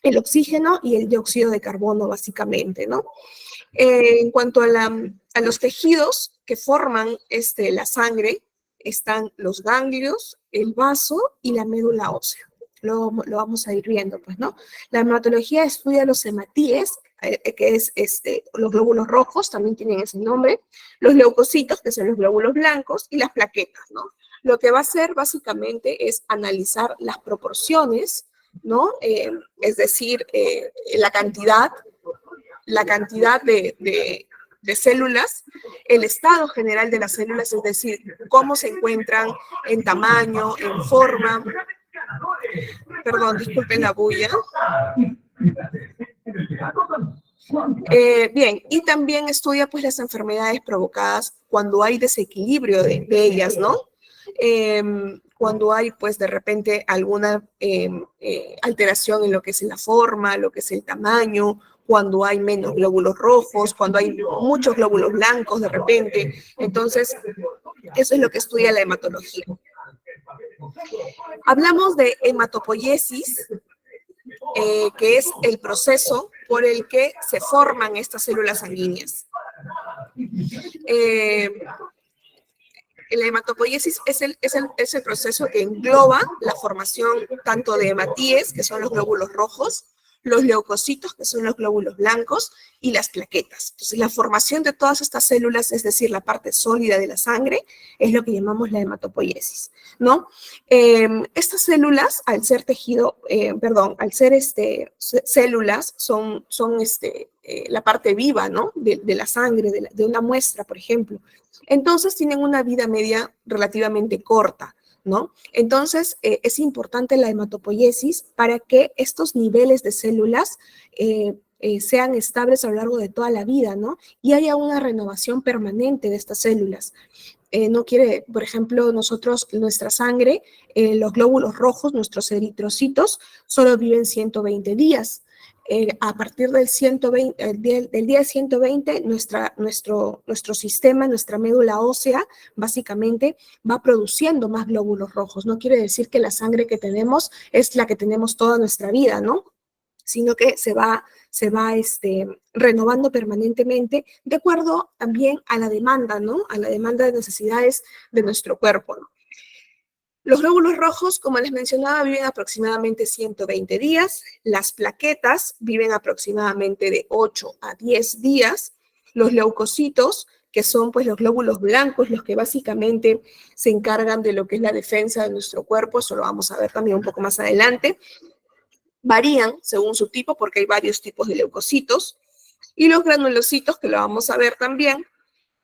el oxígeno y el dióxido de carbono, básicamente, ¿no? En cuanto a los tejidos que forman la sangre, están los ganglios, el vaso y la médula ósea. Lo vamos a ir viendo, pues, ¿no? La hematología estudia los hematíes, que es los glóbulos rojos, también tienen ese nombre, los leucocitos, que son los glóbulos blancos, y las plaquetas, ¿no? Lo que va a hacer básicamente es analizar las proporciones, ¿no? Es decir, la cantidad de células, el estado general de las células, es decir, cómo se encuentran en tamaño, en forma. Perdón, disculpen la bulla. Bien, y también estudia pues las enfermedades provocadas cuando hay desequilibrio de ellas, ¿no? Cuando hay pues de repente alguna alteración en lo que es la forma, lo que es el tamaño, cuando hay menos glóbulos rojos, cuando hay muchos glóbulos blancos de repente. Entonces, eso es lo que estudia la hematología. Hablamos de hematopoiesis, que es el proceso por el que se forman estas células sanguíneas. La hematopoiesis es el proceso que engloba la formación tanto de hematíes, que son los glóbulos rojos, los leucocitos, que son los glóbulos blancos, y las plaquetas. Entonces, la formación de todas estas células, es decir, la parte sólida de la sangre, es lo que llamamos la hematopoiesis, ¿no? Estas células, al ser al ser células, son la parte viva, ¿no? De la sangre, de una muestra, por ejemplo. Entonces, tienen una vida media relativamente corta, ¿no? Entonces, es importante la hematopoiesis para que estos niveles de células sean estables a lo largo de toda la vida, ¿no? Y haya una renovación permanente de estas células. No quiere, por ejemplo, nuestra sangre, los glóbulos rojos, nuestros eritrocitos, solo viven 120 días. A partir del día 120, nuestro sistema, nuestra médula ósea, básicamente va produciendo más glóbulos rojos. No quiere decir que la sangre que tenemos es la que tenemos toda nuestra vida, ¿no? Sino que se va renovando permanentemente de acuerdo también a la demanda, ¿no? A la demanda de necesidades de nuestro cuerpo, ¿no? Los glóbulos rojos, como les mencionaba, viven aproximadamente 120 días. Las plaquetas viven aproximadamente de 8 a 10 días. Los leucocitos, que son pues los glóbulos blancos, los que básicamente se encargan de lo que es la defensa de nuestro cuerpo, eso lo vamos a ver también un poco más adelante, varían según su tipo porque hay varios tipos de leucocitos. Y los granulocitos, que lo vamos a ver también,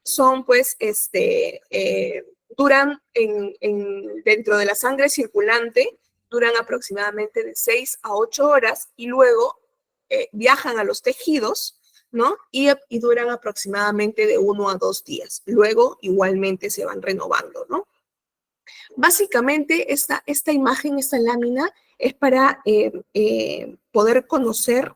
son pues duran dentro de la sangre circulante, duran aproximadamente de 6 a 8 horas y luego viajan a los tejidos, ¿no? Y duran aproximadamente de 1 a 2 días. Luego igualmente se van renovando, ¿no? Básicamente esta imagen, esta lámina, es para poder conocer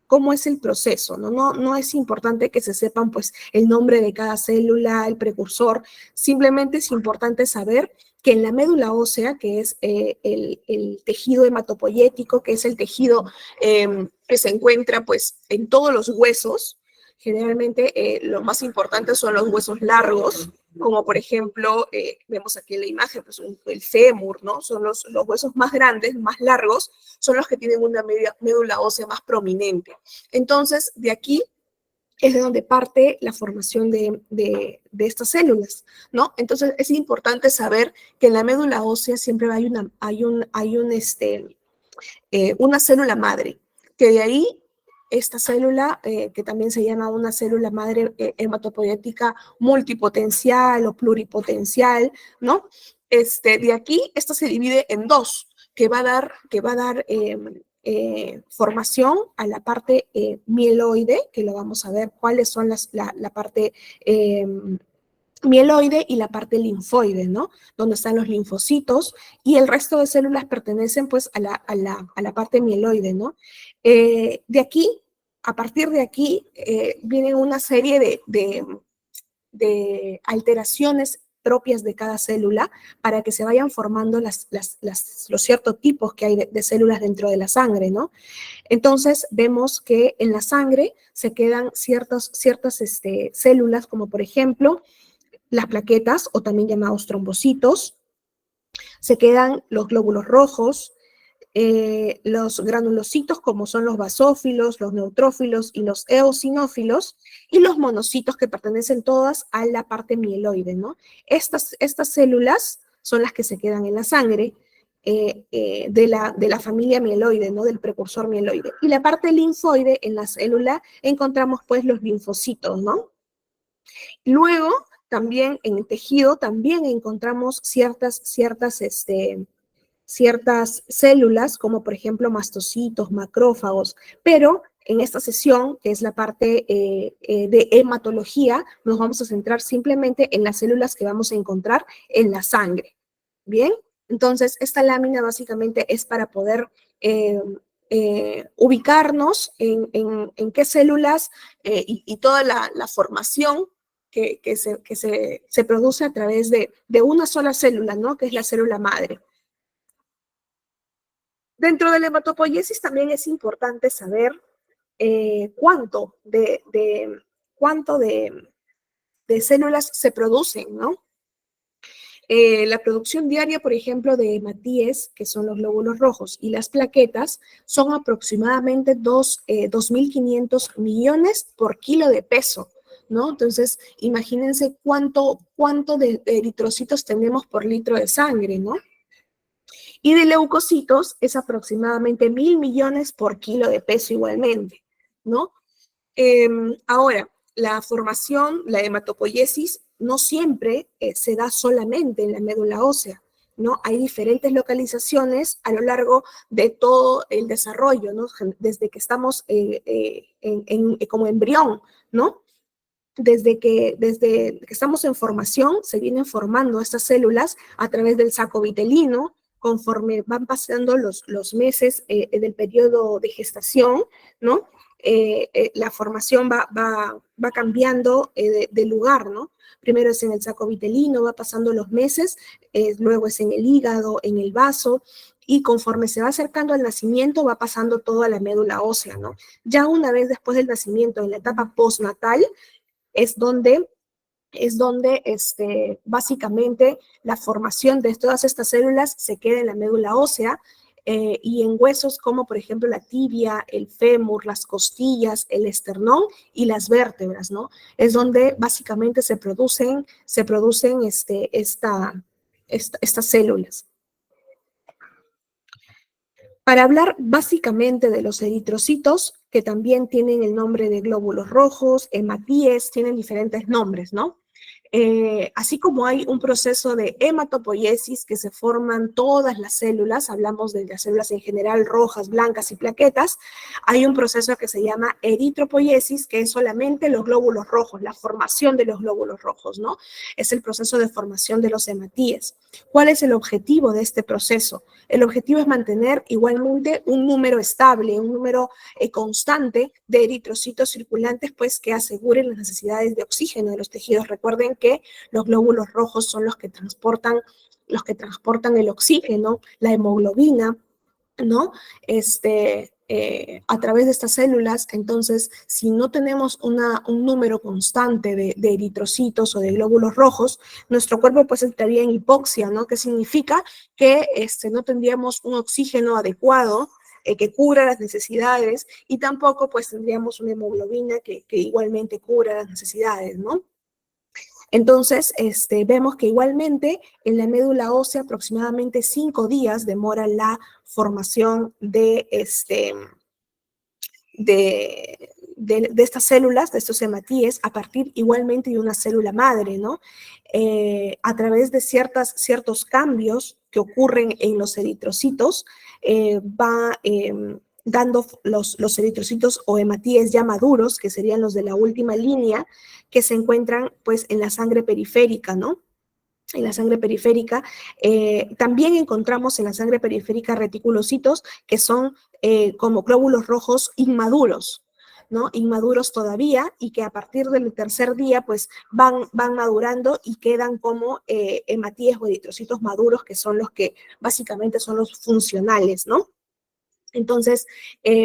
cómo es el proceso, ¿no? No es importante que se sepan pues el nombre de cada célula, el precursor, simplemente es importante saber que en la médula ósea, que es el tejido hematopoyético, que es el tejido que se encuentra pues en todos los huesos, generalmente lo más importante son los huesos largos, como por ejemplo, vemos aquí en la imagen, pues el fémur, ¿no? Son los huesos más grandes, más largos, son los que tienen una médula ósea más prominente. Entonces, de aquí es de donde parte la formación de estas células, ¿no? Entonces, es importante saber que en la médula ósea siempre hay una célula madre, que de ahí esta célula, que también se llama una célula madre hematopoyética multipotencial o pluripotencial, ¿no? De aquí, esta se divide en dos, que va a dar formación a la parte mieloide, que lo vamos a ver cuáles son la parte mieloide y la parte linfoide, ¿no? Donde están los linfocitos y el resto de células pertenecen pues a la parte mieloide, ¿no? De aquí, a partir de aquí, viene una serie de alteraciones propias de cada célula para que se vayan formando los ciertos tipos que hay de células dentro de la sangre, ¿no? Entonces, vemos que en la sangre se quedan ciertas células, como por ejemplo las plaquetas, o también llamados trombocitos, se quedan los glóbulos rojos, los granulocitos, como son los basófilos, los neutrófilos y los eosinófilos, y los monocitos, que pertenecen todas a la parte mieloide, ¿no? Estas células son las que se quedan en la sangre, de la familia mieloide, ¿no? Del precursor mieloide. Y la parte linfoide, en la célula encontramos pues los linfocitos, ¿no? Luego, también en el tejido, también encontramos ciertas células, como por ejemplo mastocitos, macrófagos, pero en esta sesión, que es la parte de hematología, nos vamos a centrar simplemente en las células que vamos a encontrar en la sangre. ¿Bien? Entonces, esta lámina básicamente es para poder ubicarnos en qué células y toda la formación que se produce a través de una sola célula, ¿no? Que es la célula madre. Dentro de la hematopoiesis también es importante saber cuánto de células se producen, ¿no? La producción diaria, por ejemplo, de hematíes, que son los glóbulos rojos, y las plaquetas, son aproximadamente 2.500 millones por kilo de peso, ¿no? Entonces, imagínense cuánto de eritrocitos tenemos por litro de sangre, ¿no? Y de leucocitos es aproximadamente 1.000 millones por kilo de peso igualmente, ¿no? Ahora, la formación, la hematopoiesis, no siempre se da solamente en la médula ósea, ¿no? Hay diferentes localizaciones a lo largo de todo el desarrollo, ¿no? Desde que estamos como embrión, ¿no? Desde que estamos en formación, se vienen formando estas células a través del saco vitelino. Conforme van pasando los meses del periodo de gestación, ¿no? La formación va cambiando de lugar, ¿no? Primero es en el saco vitelino, va pasando los meses, luego es en el hígado, en el vaso, y conforme se va acercando al nacimiento, va pasando toda la médula ósea, ¿no? Ya una vez después del nacimiento, en la etapa postnatal, es donde básicamente la formación de todas estas células se queda en la médula ósea y en huesos como por ejemplo la tibia, el fémur, las costillas, el esternón y las vértebras, ¿no? Es donde básicamente se producen estas células. Para hablar básicamente de los eritrocitos, que también tienen el nombre de glóbulos rojos, hematíes, tienen diferentes nombres, ¿no? Así como hay un proceso de hematopoiesis, que se forman todas las células, hablamos de las células en general rojas, blancas y plaquetas, hay un proceso que se llama eritropoiesis, que es solamente los glóbulos rojos, la formación de los glóbulos rojos, ¿no? Es el proceso de formación de los hematíes. ¿Cuál es el objetivo de este proceso? El objetivo es mantener igualmente un número estable, un número constante de eritrocitos circulantes, pues que aseguren las necesidades de oxígeno de los tejidos. Recuerden que los glóbulos rojos son los que transportan el oxígeno, la hemoglobina, ¿no? A través de estas células. Entonces, si no tenemos un número constante de eritrocitos o de glóbulos rojos, nuestro cuerpo pues entraría en hipoxia, ¿no? Que significa que no tendríamos un oxígeno adecuado que cubra las necesidades, y tampoco pues tendríamos una hemoglobina que igualmente cubra las necesidades, ¿no? Entonces, vemos que igualmente en la médula ósea aproximadamente 5 días demora la formación de estas células, de estos hematíes, a partir igualmente de una célula madre, ¿no? A través de ciertos cambios que ocurren en los eritrocitos, va dando los eritrocitos o hematíes ya maduros, que serían los de la última línea, que se encuentran pues en la sangre periférica, ¿no? En la sangre periférica. También encontramos en la sangre periférica reticulocitos, que son como glóbulos rojos inmaduros. ¿no? Inmaduros todavía, y que a partir del tercer día, pues, van madurando y quedan como hematíes o eritrocitos maduros, que son los que básicamente son los funcionales, ¿no? Entonces,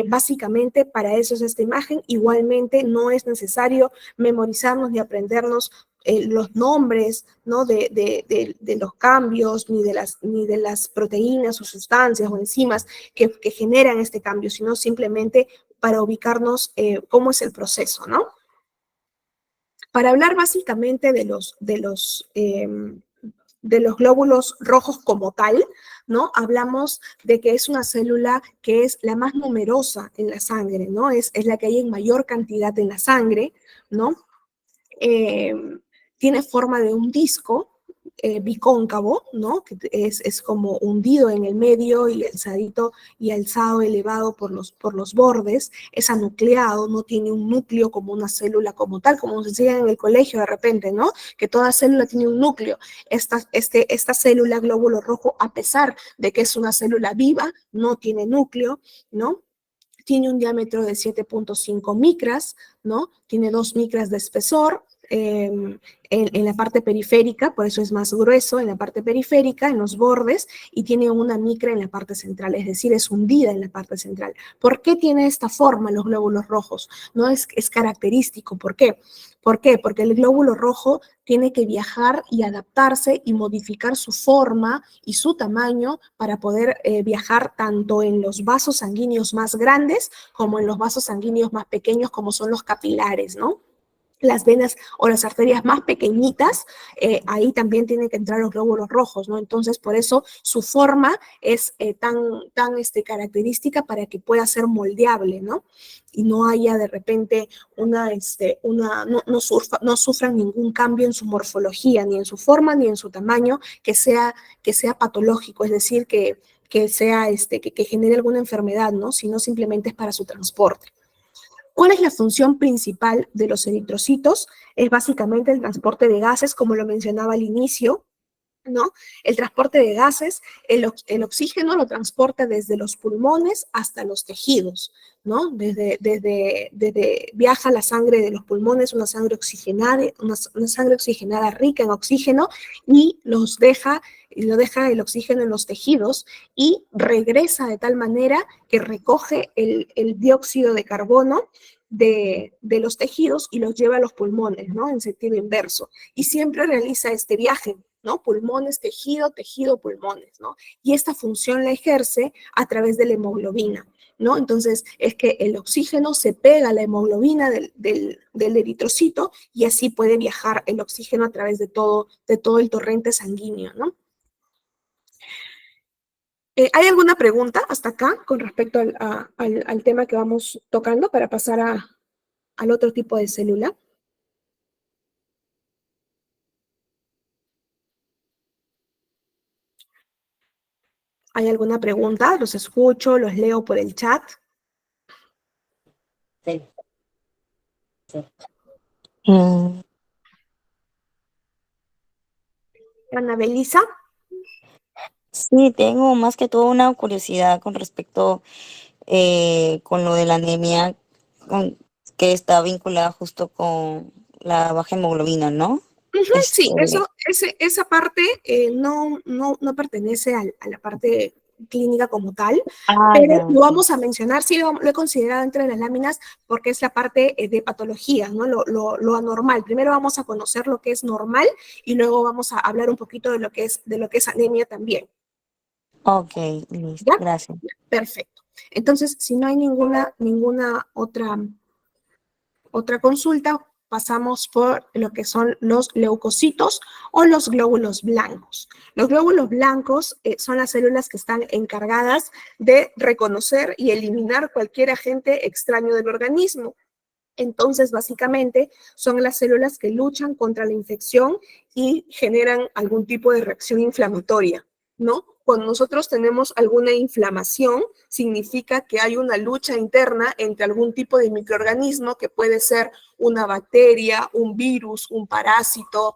básicamente para eso es esta imagen. Igualmente no es necesario memorizarnos ni aprendernos los nombres, ¿no? de los cambios, ni de las proteínas o sustancias o enzimas que generan este cambio, sino simplemente para ubicarnos cómo es el proceso, ¿no? Para hablar básicamente de los glóbulos rojos como tal, ¿no? Hablamos de que es una célula que es la más numerosa en la sangre, ¿no? Es la que hay en mayor cantidad en la sangre, ¿no? Eh, Tiene forma de un disco bicóncavo, ¿no? Que es como hundido en el medio y alzadito y alzado, elevado por los bordes. Es anucleado, no tiene un núcleo como una célula como tal, como nos enseñan en el colegio de repente, ¿no? Que toda célula tiene un núcleo. Esta célula glóbulo rojo, a pesar de que es una célula viva, no tiene núcleo, ¿no? Tiene un diámetro de 7.5 micras, ¿no? Tiene 2 micras de espesor en la parte periférica, por eso es más grueso en la parte periférica, en los bordes, y tiene una micra en la parte central, es decir, es hundida en la parte central. ¿Por qué tiene esta forma los glóbulos rojos? No es característico. ¿Por qué? ¿Por qué? Porque el glóbulo rojo tiene que viajar y adaptarse y modificar su forma y su tamaño para poder viajar tanto en los vasos sanguíneos más grandes como en los vasos sanguíneos más pequeños, como son los capilares, ¿no? Las venas o las arterias más pequeñitas, ahí también tienen que entrar los glóbulos rojos, ¿no? Entonces, por eso su forma es tan característica para que pueda ser moldeable, ¿no? Y no haya de repente no sufran ningún cambio en su morfología, ni en su forma, ni en su tamaño, que sea patológico, es decir, que sea, que genere alguna enfermedad, ¿no? Sino simplemente es para su transporte. ¿Cuál es la función principal de los eritrocitos? Es básicamente el transporte de gases, como lo mencionaba al inicio, ¿no? El transporte de gases, el oxígeno lo transporta desde los pulmones hasta los tejidos, ¿no? Viaja la sangre de los pulmones, una sangre oxigenada rica en oxígeno, y lo deja el oxígeno en los tejidos y regresa de tal manera que recoge el dióxido de carbono de los tejidos y los lleva a los pulmones, ¿no? En sentido inverso. Y siempre realiza este viaje, ¿no? Pulmones, tejido, tejido, pulmones, ¿no? Y esta función la ejerce a través de la hemoglobina, ¿no? Entonces, es que el oxígeno se pega a la hemoglobina del eritrocito, y así puede viajar el oxígeno a través de todo el torrente sanguíneo, ¿no? ¿Hay alguna pregunta hasta acá con respecto al tema que vamos tocando para pasar al otro tipo de célula? ¿Hay alguna pregunta? Los escucho, los leo por el chat. Sí. Sí. Mm. Ana Belisa. Sí, tengo más que todo una curiosidad con respecto con lo de la anemia que está vinculada justo con la baja hemoglobina, ¿no? Sí, Este, esa parte no pertenece a la parte clínica como tal, pero ya. lo vamos a mencionar, sí lo he considerado entre las láminas porque es la parte de patología, ¿no? Lo anormal. Primero vamos a conocer lo que es normal y luego vamos a hablar un poquito de lo que es anemia también. Ok, listo, ¿Ya? gracias. Perfecto. Entonces, si no hay ninguna otra consulta, pasamos por lo que son los leucocitos o los glóbulos blancos. Los glóbulos blancos son las células que están encargadas de reconocer y eliminar cualquier agente extraño del organismo. Entonces, básicamente, son las células que luchan contra la infección y generan algún tipo de reacción inflamatoria, ¿no? Cuando nosotros tenemos alguna inflamación, significa que hay una lucha interna entre algún tipo de microorganismo, que puede ser una bacteria, un virus, un parásito,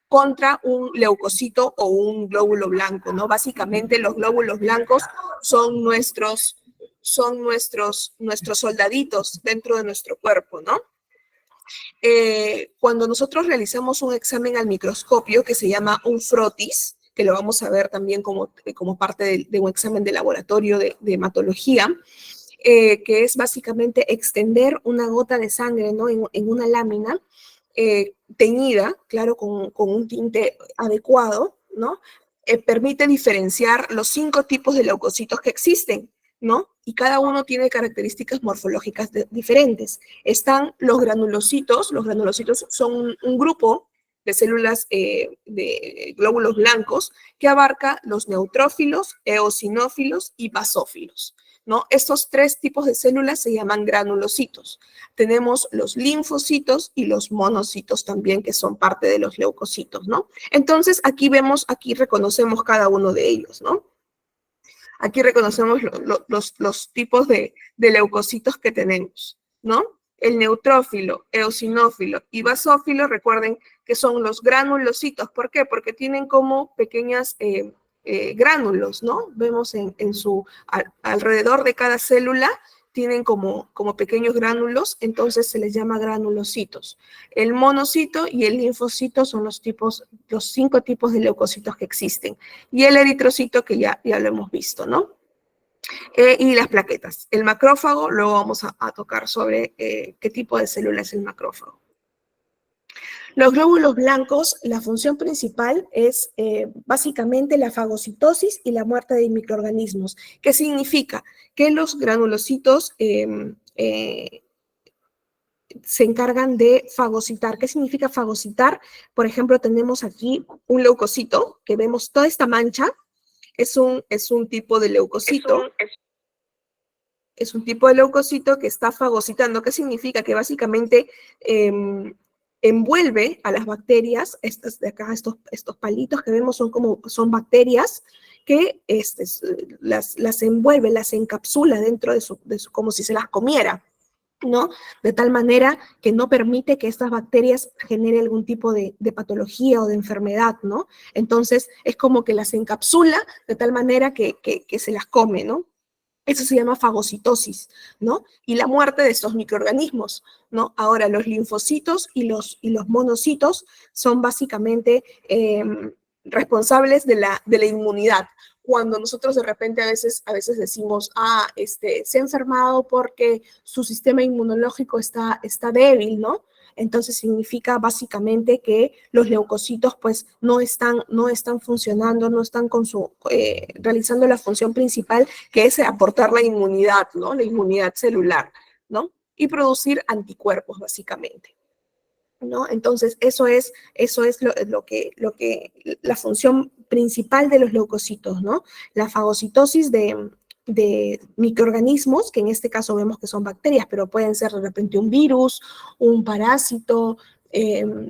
contra un leucocito o un glóbulo blanco, ¿no? Básicamente, los glóbulos blancos son nuestros son nuestros soldaditos dentro de nuestro cuerpo, ¿no? Cuando nosotros realizamos un examen al microscopio que se llama un frotis, que lo vamos a ver también como parte de un examen de laboratorio de hematología, que es básicamente extender una gota de sangre, ¿no? en una lámina teñida, claro, con un tinte adecuado, ¿no? Permite diferenciar los 5 tipos de leucocitos que existen, ¿no? Y cada uno tiene características morfológicas diferentes. Están los granulocitos son un grupo de células de glóbulos blancos que abarca los neutrófilos, eosinófilos y basófilos, ¿no? Estos 3 tipos de células se llaman granulocitos. Tenemos los linfocitos y los monocitos también, que son parte de los leucocitos, ¿no? Entonces, aquí reconocemos cada uno de ellos, ¿no? Aquí reconocemos los tipos de leucocitos que tenemos, ¿no? El neutrófilo, eosinófilo y basófilo, recuerden que son los granulocitos. ¿Por qué? Porque tienen como pequeñas gránulos, ¿no? Vemos alrededor de cada célula tienen como pequeños gránulos, entonces se les llama granulocitos. El monocito y el linfocito son los 5 tipos de leucocitos que existen. Y el eritrocito, que ya lo hemos visto, ¿no? Y las plaquetas. El macrófago, luego vamos a tocar sobre qué tipo de célula es el macrófago. Los glóbulos blancos, la función principal es básicamente la fagocitosis y la muerte de microorganismos. ¿Qué significa? Que los granulocitos se encargan de fagocitar. ¿Qué significa fagocitar? Por ejemplo, tenemos aquí un leucocito, que vemos toda esta mancha, es un tipo de leucocito. Es un tipo de leucocito que está fagocitando. ¿Qué significa? Que básicamente envuelve a las bacterias. Estas de acá, estos palitos que vemos son bacterias que las envuelve, las encapsula dentro de su, como si se las comiera, ¿no? De tal manera que no permite que estas bacterias generen algún tipo de patología o de enfermedad, ¿no? Entonces, es como que las encapsula de tal manera que se las come, ¿no? Eso se llama fagocitosis, ¿no? Y la muerte de estos microorganismos, ¿no? Ahora, los linfocitos y los monocitos son básicamente responsables de la inmunidad. Cuando nosotros de repente a veces decimos, se ha enfermado porque su sistema inmunológico está débil, ¿no? Entonces significa básicamente que los leucocitos pues no están funcionando, no están realizando la función principal, que es aportar la inmunidad, ¿no? La inmunidad celular, ¿no? Y producir anticuerpos básicamente, ¿no? Entonces eso es la función principal de los leucocitos, ¿no? La fagocitosis de microorganismos, que en este caso vemos que son bacterias, pero pueden ser de repente un virus, un parásito,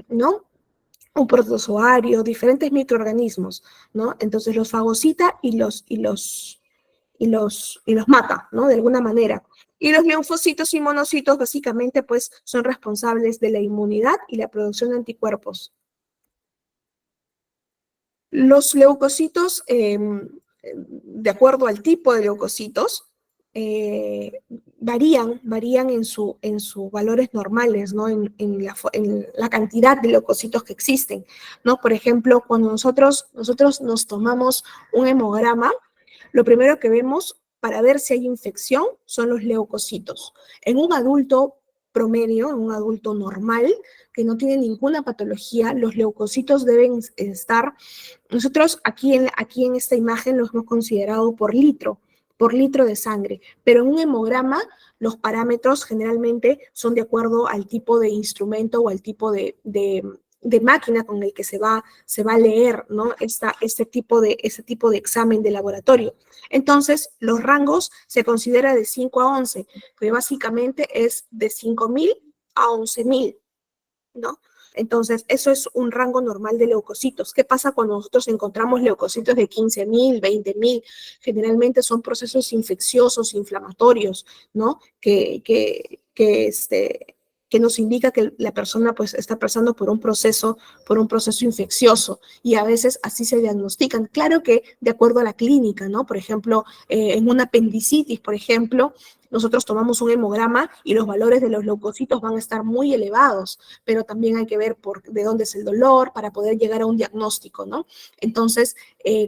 ¿no? Un protozoario, diferentes microorganismos, ¿no? Entonces los fagocita y los mata, ¿no? De alguna manera. Y los linfocitos y monocitos básicamente pues son responsables de la inmunidad y la producción de anticuerpos. Los leucocitos, de acuerdo al tipo de leucocitos, varían en sus valores normales, ¿no? En la cantidad de leucocitos que existen, ¿no? Por ejemplo, cuando nosotros nos tomamos un hemograma, lo primero que vemos para ver si hay infección son los leucocitos. En un adulto promedio, en un adulto normal, que no tiene ninguna patología, los leucocitos deben estar, nosotros aquí en esta imagen los hemos considerado por litro de sangre, pero en un hemograma los parámetros generalmente son de acuerdo al tipo de instrumento o al tipo de máquina con el que se va a leer, ¿no? Ese tipo de examen de laboratorio. Entonces, los rangos se considera de 5 a 11, que básicamente es de 5.000 a 11.000, ¿no? Entonces, eso es un rango normal de leucocitos. ¿Qué pasa cuando nosotros encontramos leucocitos de 15.000, 20.000? Generalmente son procesos infecciosos, inflamatorios, ¿no? Que que nos indica que la persona pues está pasando por un proceso infeccioso, y a veces así se diagnostican. Claro que de acuerdo a la clínica, ¿no? Por ejemplo, en una apendicitis, por ejemplo, nosotros tomamos un hemograma y los valores de los leucocitos van a estar muy elevados, pero también hay que ver de dónde es el dolor para poder llegar a un diagnóstico, ¿no? Entonces,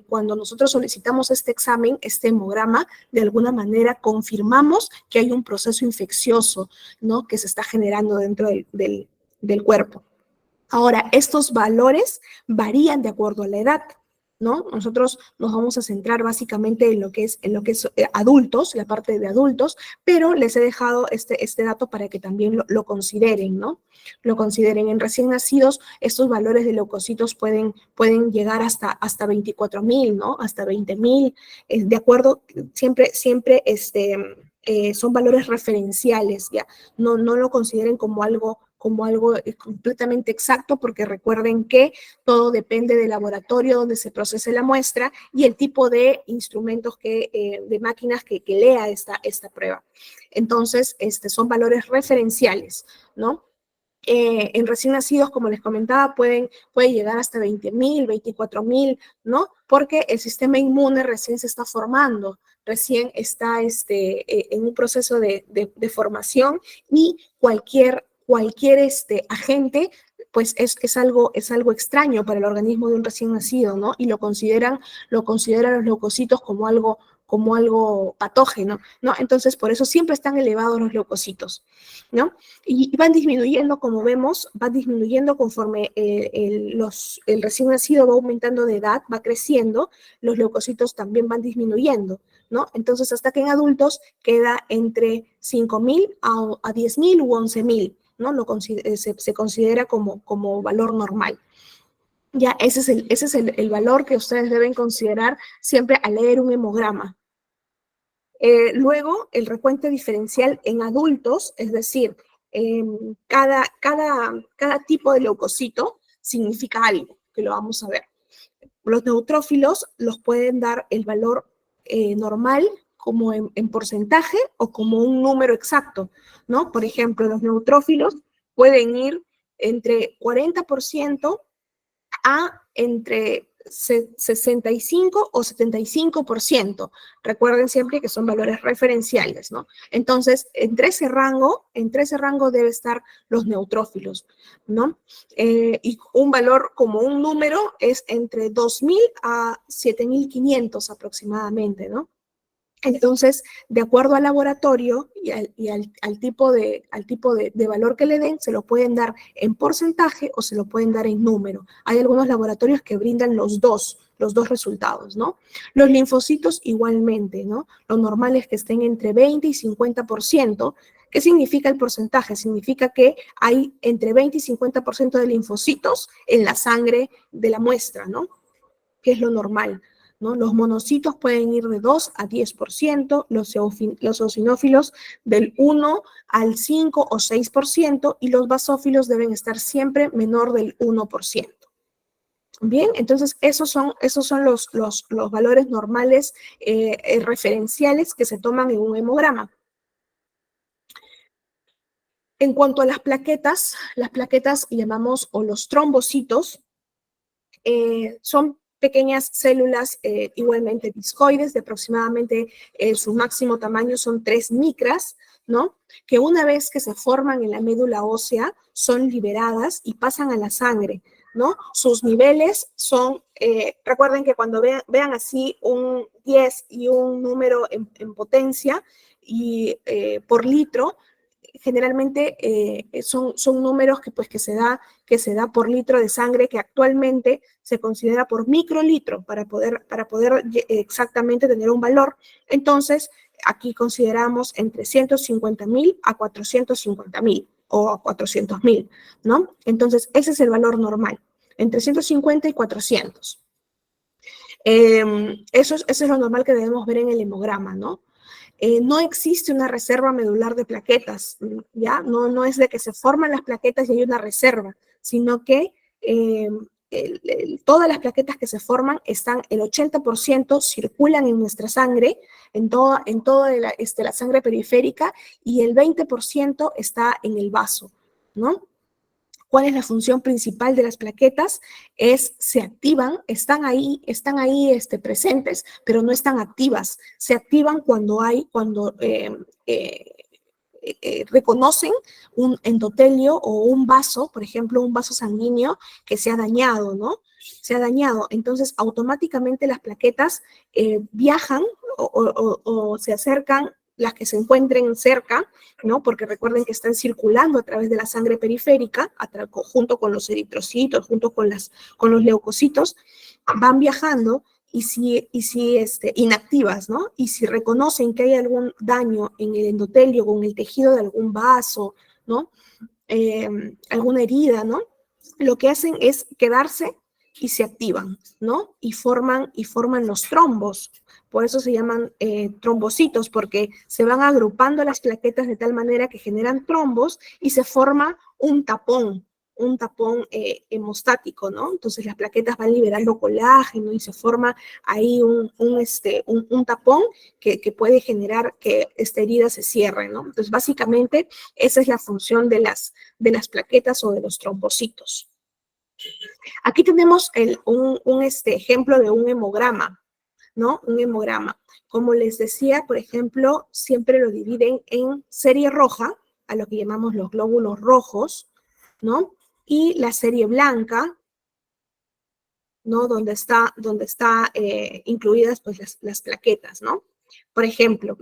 cuando nosotros solicitamos este examen, este hemograma, de alguna manera confirmamos que hay un proceso infeccioso, ¿no? Que se está generando dentro del cuerpo. Ahora, estos valores varían de acuerdo a la edad, ¿no? Nosotros nos vamos a centrar básicamente en lo que es adultos, la parte de adultos, pero les he dejado este dato para que también lo consideren, ¿no? Lo consideren. En recién nacidos, estos valores de leucocitos pueden llegar hasta 24.000, ¿no? Hasta 20.000, de acuerdo, siempre son valores referenciales, ¿ya? No lo consideren como algo completamente exacto, porque recuerden que todo depende del laboratorio donde se procese la muestra y el tipo de instrumentos de máquinas que lea esta prueba. Entonces, son valores referenciales, ¿no? En recién nacidos, como les comentaba, puede llegar hasta 20.000, 24.000, ¿no? Porque el sistema inmune recién se está formando, recién está en un proceso de formación, y cualquier agente, pues es algo extraño para el organismo de un recién nacido, ¿no? Y lo consideran los leucocitos como algo patógeno, ¿no? Entonces, por eso siempre están elevados los leucocitos, ¿no? Y van disminuyendo, como vemos, van disminuyendo conforme el recién nacido va aumentando de edad, va creciendo, los leucocitos también van disminuyendo, ¿no? Entonces, hasta que en adultos queda entre 5.000 a 10.000 u 11.000, ¿no? Se considera como valor normal. Ya, ese es el valor que ustedes deben considerar siempre al leer un hemograma. Luego, el recuento diferencial en adultos, es decir, cada tipo de leucocito significa algo, que lo vamos a ver. Los neutrófilos los pueden dar el valor normal como en porcentaje o como un número exacto, ¿no? Por ejemplo, los neutrófilos pueden ir entre 40% a entre 65 o 75%. Recuerden siempre que son valores referenciales, ¿no? Entonces, entre ese rango debe estar los neutrófilos, ¿no? Y un valor como un número es entre 2.000 a 7.500 aproximadamente, ¿no? Entonces, de acuerdo al laboratorio y al tipo de valor que le den, se lo pueden dar en porcentaje o se lo pueden dar en número. Hay algunos laboratorios que brindan los dos resultados, ¿no? Los linfocitos igualmente, ¿no? Lo normal es que estén entre 20 y 50%. ¿Qué significa el porcentaje? Significa que hay entre 20 y 50% de linfocitos en la sangre de la muestra, ¿no? Que es lo normal, ¿no? Los monocitos pueden ir de 2 a 10%, los eosinófilos del 1 al 5 o 6%, y los basófilos deben estar siempre menor del 1%. Bien, entonces esos son los valores normales referenciales que se toman en un hemograma. En cuanto a las plaquetas llamamos, o los trombocitos, son pequeñas células igualmente discoides, de aproximadamente su máximo tamaño son 3 micras, ¿no? Que una vez que se forman en la médula ósea, son liberadas y pasan a la sangre, ¿no? Sus niveles son, recuerden que cuando vean así un 10 y un número en potencia y por litro, generalmente son números que se da por litro de sangre, que actualmente se considera por microlitro para poder exactamente tener un valor. Entonces, aquí consideramos entre 150.000 a 450.000 o a 400.000, ¿no? Entonces, ese es el valor normal, entre 150 y 400. Eso es lo normal que debemos ver en el hemograma, ¿no? No existe una reserva medular de plaquetas, ¿ya? No es de que se forman las plaquetas y hay una reserva, sino que todas las plaquetas que se forman están, el 80% circulan en nuestra sangre, en toda la sangre periférica, y el 20% está en el vaso, ¿no? ¿Cuál es la función principal de las plaquetas? Se activan, están ahí presentes, pero no están activas. Se activan cuando reconocen un endotelio o un vaso, por ejemplo, un vaso sanguíneo que se ha dañado, ¿no? Se ha dañado. Entonces, automáticamente las plaquetas viajan o se acercan, las que se encuentren cerca, ¿no? Porque recuerden que están circulando a través de la sangre periférica, junto con los eritrocitos, junto con los leucocitos, van viajando y si inactivas, ¿no? Y si reconocen que hay algún daño en el endotelio o en el tejido de algún vaso, ¿no? Alguna herida, ¿no? Lo que hacen es quedarse y se activan, ¿no? Y forman los trombos. Por eso se llaman trombocitos, porque se van agrupando las plaquetas de tal manera que generan trombos y se forma un tapón hemostático, ¿no? Entonces las plaquetas van liberando colágeno y se forma ahí un tapón que puede generar que esta herida se cierre, ¿no? Entonces básicamente esa es la función de las plaquetas o de los trombocitos. Aquí tenemos un ejemplo de un hemograma, ¿no? Un hemograma. Como les decía, por ejemplo, siempre lo dividen en serie roja, a lo que llamamos los glóbulos rojos, ¿no? Y la serie blanca, ¿no? Donde está incluidas pues las plaquetas, ¿no? Por ejemplo,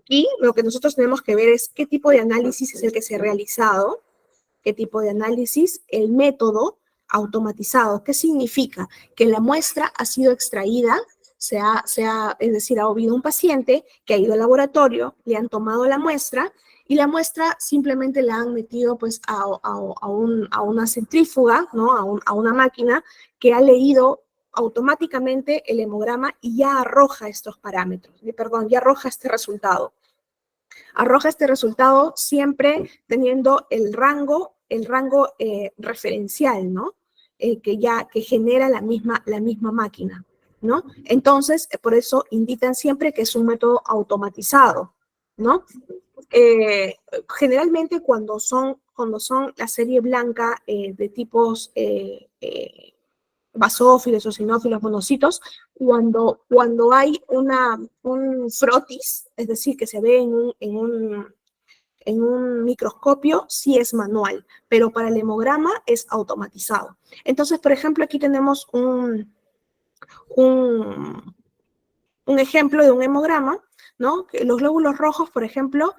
aquí lo que nosotros tenemos que ver es qué tipo de análisis es el que se ha realizado, qué tipo de análisis, el método automatizado. ¿Qué significa? Que la muestra ha sido extraída, es decir, ha habido un paciente que ha ido al laboratorio, le han tomado la muestra y la muestra simplemente la han metido pues a una centrífuga, ¿no? A una máquina que ha leído automáticamente el hemograma y ya arroja estos parámetros, ya arroja este resultado. Arroja este resultado siempre teniendo el rango referencial, ¿no? Que genera la misma máquina, ¿no? Entonces, por eso indican siempre que es un método automatizado, ¿no? Generalmente cuando son la serie blanca de tipos basófilos, eosinófilos, monocitos, cuando hay un frotis, es decir, que se ve en un microscopio, sí es manual, pero para el hemograma es automatizado. Entonces, por ejemplo, aquí tenemos un ejemplo de un hemograma, ¿no? Los glóbulos rojos, por ejemplo,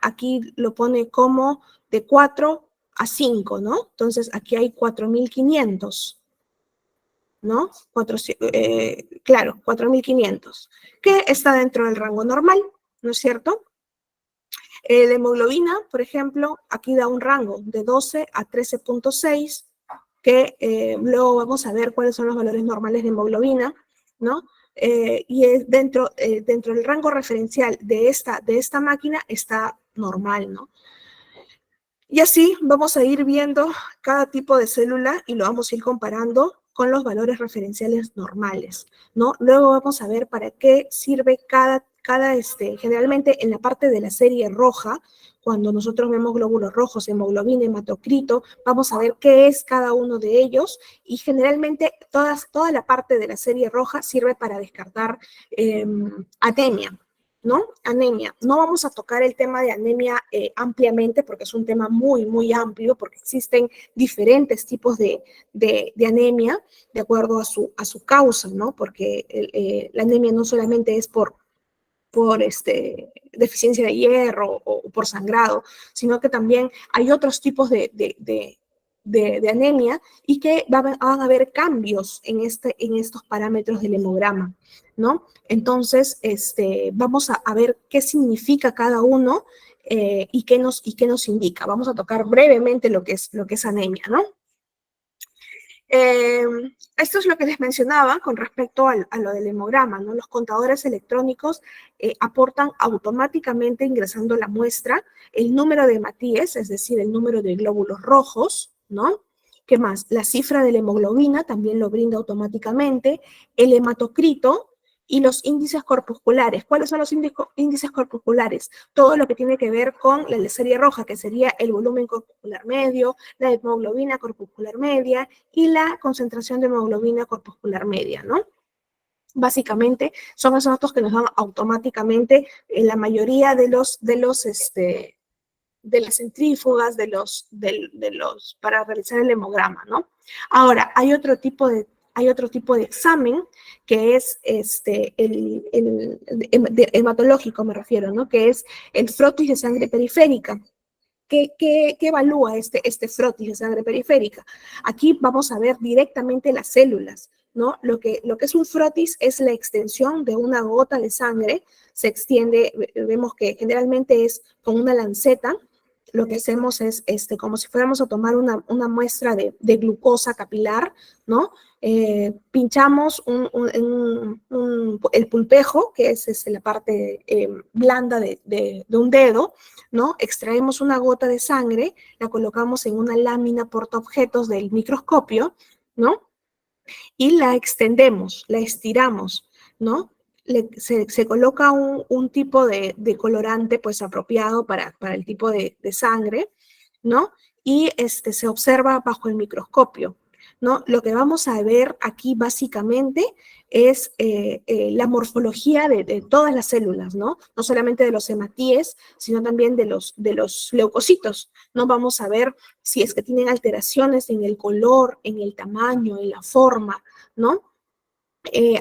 aquí lo pone como de 4 a 5, ¿no? Entonces, aquí hay 4.500. ¿No? Claro, 4.500, que está dentro del rango normal, ¿no es cierto? La hemoglobina, por ejemplo, aquí da un rango de 12 a 13.6, que luego vamos a ver cuáles son los valores normales de hemoglobina, ¿no? Y dentro del rango referencial de esta máquina está normal, ¿no? Y así vamos a ir viendo cada tipo de célula y lo vamos a ir comparando con los valores referenciales normales, ¿no? Luego vamos a ver para qué sirve generalmente en la parte de la serie roja, cuando nosotros vemos glóbulos rojos, hemoglobina, hematocrito, vamos a ver qué es cada uno de ellos y generalmente toda la parte de la serie roja sirve para descartar anemia, ¿no? Anemia. No vamos a tocar el tema de anemia ampliamente porque es un tema muy, muy amplio, porque existen diferentes tipos de anemia de acuerdo a su causa, ¿no? Porque la anemia no solamente es por deficiencia de hierro o por sangrado, sino que también hay otros tipos de anemia y que van a haber cambios en estos parámetros del hemograma, ¿no? Entonces, vamos a ver qué significa cada uno y qué nos indica. Vamos a tocar brevemente lo que es anemia, ¿no? Esto es lo que les mencionaba con respecto a lo del hemograma, ¿no? Los contadores electrónicos aportan automáticamente, ingresando la muestra, el número de Matías, es decir, el número de glóbulos rojos, ¿no? ¿Qué más? La cifra de la hemoglobina también lo brinda automáticamente. El hematocrito, Y los índices corpusculares. ¿Cuáles son los índices corpusculares? Todo lo que tiene que ver con la serie roja, que sería el volumen corpuscular medio, la hemoglobina corpuscular media y la concentración de hemoglobina corpuscular media, ¿no? Básicamente son esos datos que nos dan automáticamente en la mayoría de las centrífugas, para realizar el hemograma, ¿no? Ahora, hay otro tipo de examen que es hematológico, me refiero, ¿no? Que es el frotis de sangre periférica. ¿Qué evalúa este frotis de sangre periférica? Aquí vamos a ver directamente las células, ¿no? Lo que es un frotis es la extensión de una gota de sangre, se extiende, vemos que generalmente es con una lanceta. Lo que hacemos es como si fuéramos a tomar una muestra de glucosa capilar, ¿no? Pinchamos el pulpejo, que es la parte blanda de un dedo, ¿no? Extraemos una gota de sangre, la colocamos en una lámina portaobjetos del microscopio, ¿no? Y la extendemos, la estiramos, ¿no? Se coloca un tipo de colorante pues apropiado para el tipo de sangre, ¿no? Y se observa bajo el microscopio, ¿no? Lo que vamos a ver aquí básicamente es la morfología de todas las células, ¿no? No solamente de los hematíes, sino también de los leucocitos, ¿no? Vamos a ver si es que tienen alteraciones en el color, en el tamaño, en la forma, ¿no?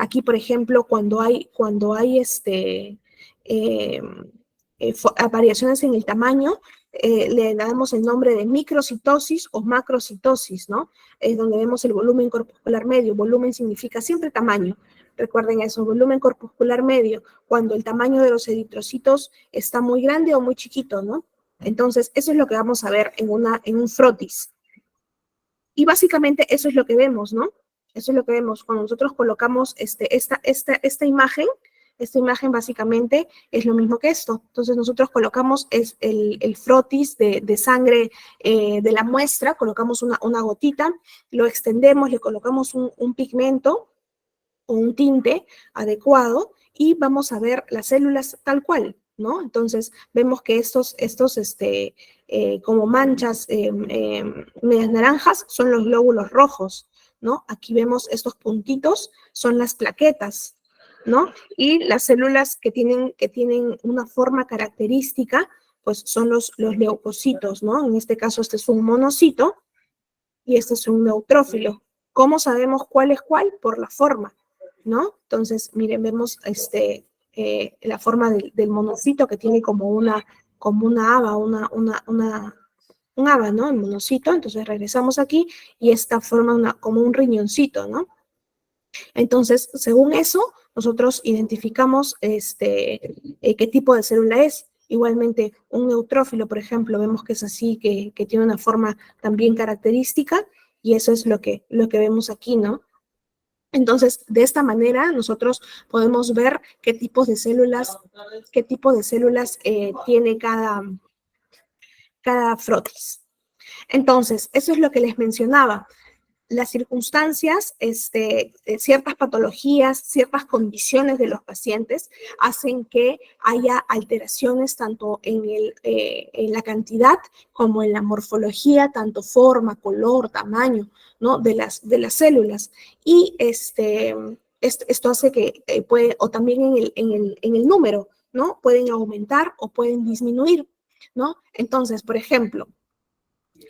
Aquí, por ejemplo, cuando hay variaciones en el tamaño, le damos el nombre de microcitosis o macrocitosis, ¿no? Es donde vemos el volumen corpuscular medio. Volumen significa siempre tamaño. Recuerden eso, volumen corpuscular medio, cuando el tamaño de los eritrocitos está muy grande o muy chiquito, ¿no? Entonces, eso es lo que vamos a ver en un frotis. Y básicamente eso es lo que vemos, ¿no? Eso es lo que vemos. Cuando nosotros colocamos esta imagen básicamente es lo mismo que esto. Entonces nosotros colocamos el frotis de sangre de la muestra, colocamos una gotita, lo extendemos, le colocamos un pigmento o un tinte adecuado y vamos a ver las células tal cual, ¿no? Entonces vemos que estos como manchas medias naranjas son los glóbulos rojos, ¿no? Aquí vemos estos puntitos, son las plaquetas, ¿no? Y las células que tienen una forma característica, pues son los leucocitos, ¿no? En este caso este es un monocito y este es un neutrófilo. ¿Cómo sabemos cuál es cuál? Por la forma, ¿no? Entonces, miren, vemos la forma del monocito que tiene como una haba, un haba, ¿no? El monocito, entonces regresamos aquí y esta forma como un riñoncito, ¿no? Entonces, según eso, nosotros identificamos qué tipo de célula es. Igualmente, un neutrófilo, por ejemplo, vemos que es así, que tiene una forma también característica, y eso es lo que vemos aquí, ¿no? Entonces, de esta manera, nosotros podemos ver qué tipo de células tiene cada frotis. Entonces, eso es lo que les mencionaba. Las circunstancias, ciertas patologías, ciertas condiciones de los pacientes hacen que haya alteraciones tanto en la cantidad como en la morfología, tanto forma, color, tamaño, ¿no? de las células. Y esto hace que puede, o también en el número, ¿no? Pueden aumentar o pueden disminuir, ¿no? Entonces, por ejemplo,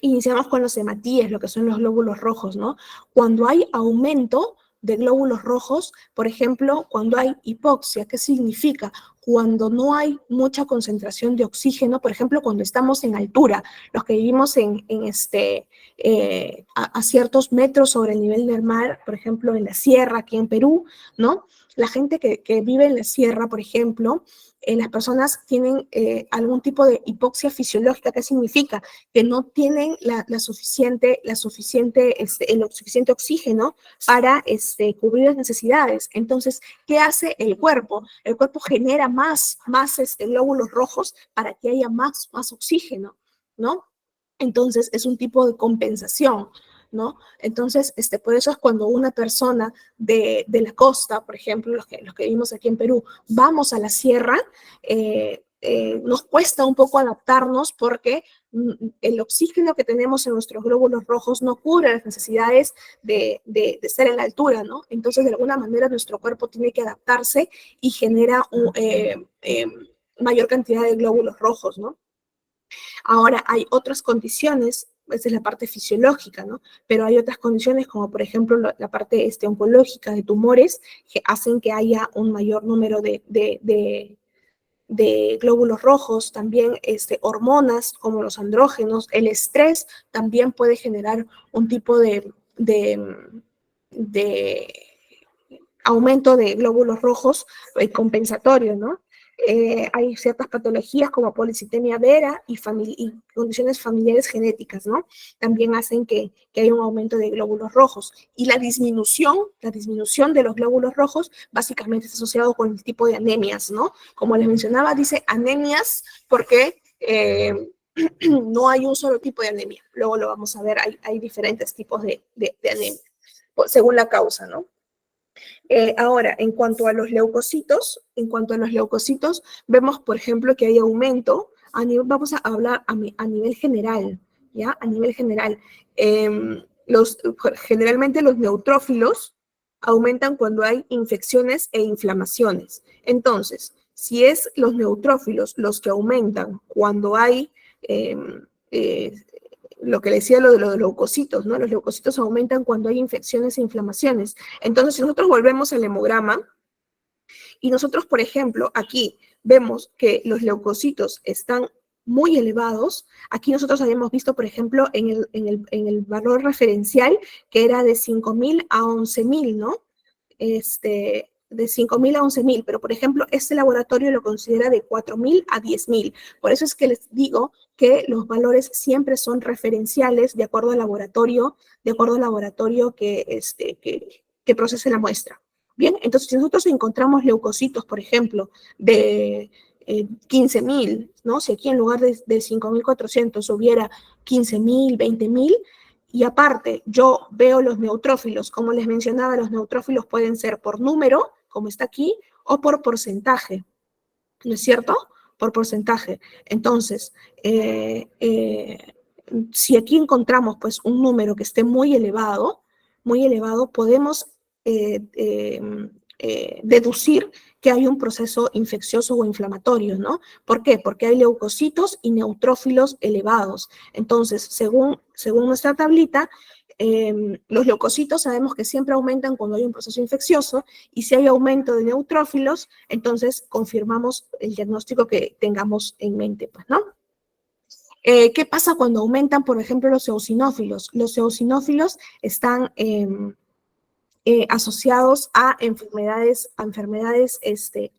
iniciamos con los hematíes, lo que son los glóbulos rojos, ¿no? Cuando hay aumento de glóbulos rojos, por ejemplo, cuando hay hipoxia, ¿qué significa? Cuando no hay mucha concentración de oxígeno, por ejemplo, cuando estamos en altura, los que vivimos a ciertos metros sobre el nivel del mar, por ejemplo, en la sierra, aquí en Perú, ¿no? La gente que vive en la sierra, por ejemplo, las personas tienen algún tipo de hipoxia fisiológica. ¿Qué significa? Que no tienen el suficiente oxígeno para cubrir las necesidades. Entonces, ¿qué hace el cuerpo? El cuerpo genera más glóbulos rojos para que haya más oxígeno, ¿no? Entonces, es un tipo de compensación, ¿no? Entonces, por eso es cuando una persona de la costa, por ejemplo, los que vivimos aquí en Perú, vamos a la sierra, nos cuesta un poco adaptarnos porque el oxígeno que tenemos en nuestros glóbulos rojos no cubre las necesidades de estar en la altura, ¿no? Entonces, de alguna manera, nuestro cuerpo tiene que adaptarse y genera mayor cantidad de glóbulos rojos, ¿no? Ahora, hay otras condiciones, esa es la parte fisiológica, ¿no? Pero hay otras condiciones, como por ejemplo la parte oncológica de tumores, que hacen que haya un mayor número de glóbulos rojos, también hormonas como los andrógenos, el estrés también puede generar un tipo de aumento de glóbulos rojos compensatorio, ¿no? Hay ciertas patologías como policitemia vera y condiciones familiares genéticas, ¿no? También hacen que haya un aumento de glóbulos rojos. Y la disminución de los glóbulos rojos básicamente está asociado con el tipo de anemias, ¿no? Como les mencionaba, dice anemias porque no hay un solo tipo de anemia. Luego lo vamos a ver, hay diferentes tipos de anemia, según la causa, ¿no? Ahora, en cuanto a los leucocitos, vemos, por ejemplo, que hay aumento, vamos a hablar a nivel general, ¿ya? A nivel general. Generalmente los neutrófilos aumentan cuando hay infecciones e inflamaciones. Entonces, si es los neutrófilos los que aumentan cuando hay lo que le decía lo de los leucocitos, ¿no? Los leucocitos aumentan cuando hay infecciones e inflamaciones. Entonces, si nosotros volvemos al hemograma y nosotros, por ejemplo, aquí vemos que los leucocitos están muy elevados, aquí nosotros habíamos visto, por ejemplo, en el valor referencial que era de 5.000 a 11.000, ¿no? De 5.000 a 11.000, pero por ejemplo, este laboratorio lo considera de 4.000 a 10.000. Por eso es que les digo que los valores siempre son referenciales de acuerdo al laboratorio que procese la muestra. Bien, entonces si nosotros encontramos leucocitos, por ejemplo, de 15.000, ¿no? Si aquí en lugar de 5.400 hubiera 15.000, 20.000, y aparte yo veo los neutrófilos, como les mencionaba, los neutrófilos pueden ser por número, como está aquí, o por porcentaje, ¿no es cierto? Por porcentaje. Entonces, si aquí encontramos pues un número que esté muy elevado, podemos deducir que hay un proceso infeccioso o inflamatorio, ¿no? ¿Por qué? Porque hay leucocitos y neutrófilos elevados. Entonces, según nuestra tablita, los leucocitos sabemos que siempre aumentan cuando hay un proceso infeccioso y si hay aumento de neutrófilos, entonces confirmamos el diagnóstico que tengamos en mente, pues, ¿no? ¿Qué pasa cuando aumentan, por ejemplo, los eosinófilos? Los eosinófilos están asociados a enfermedades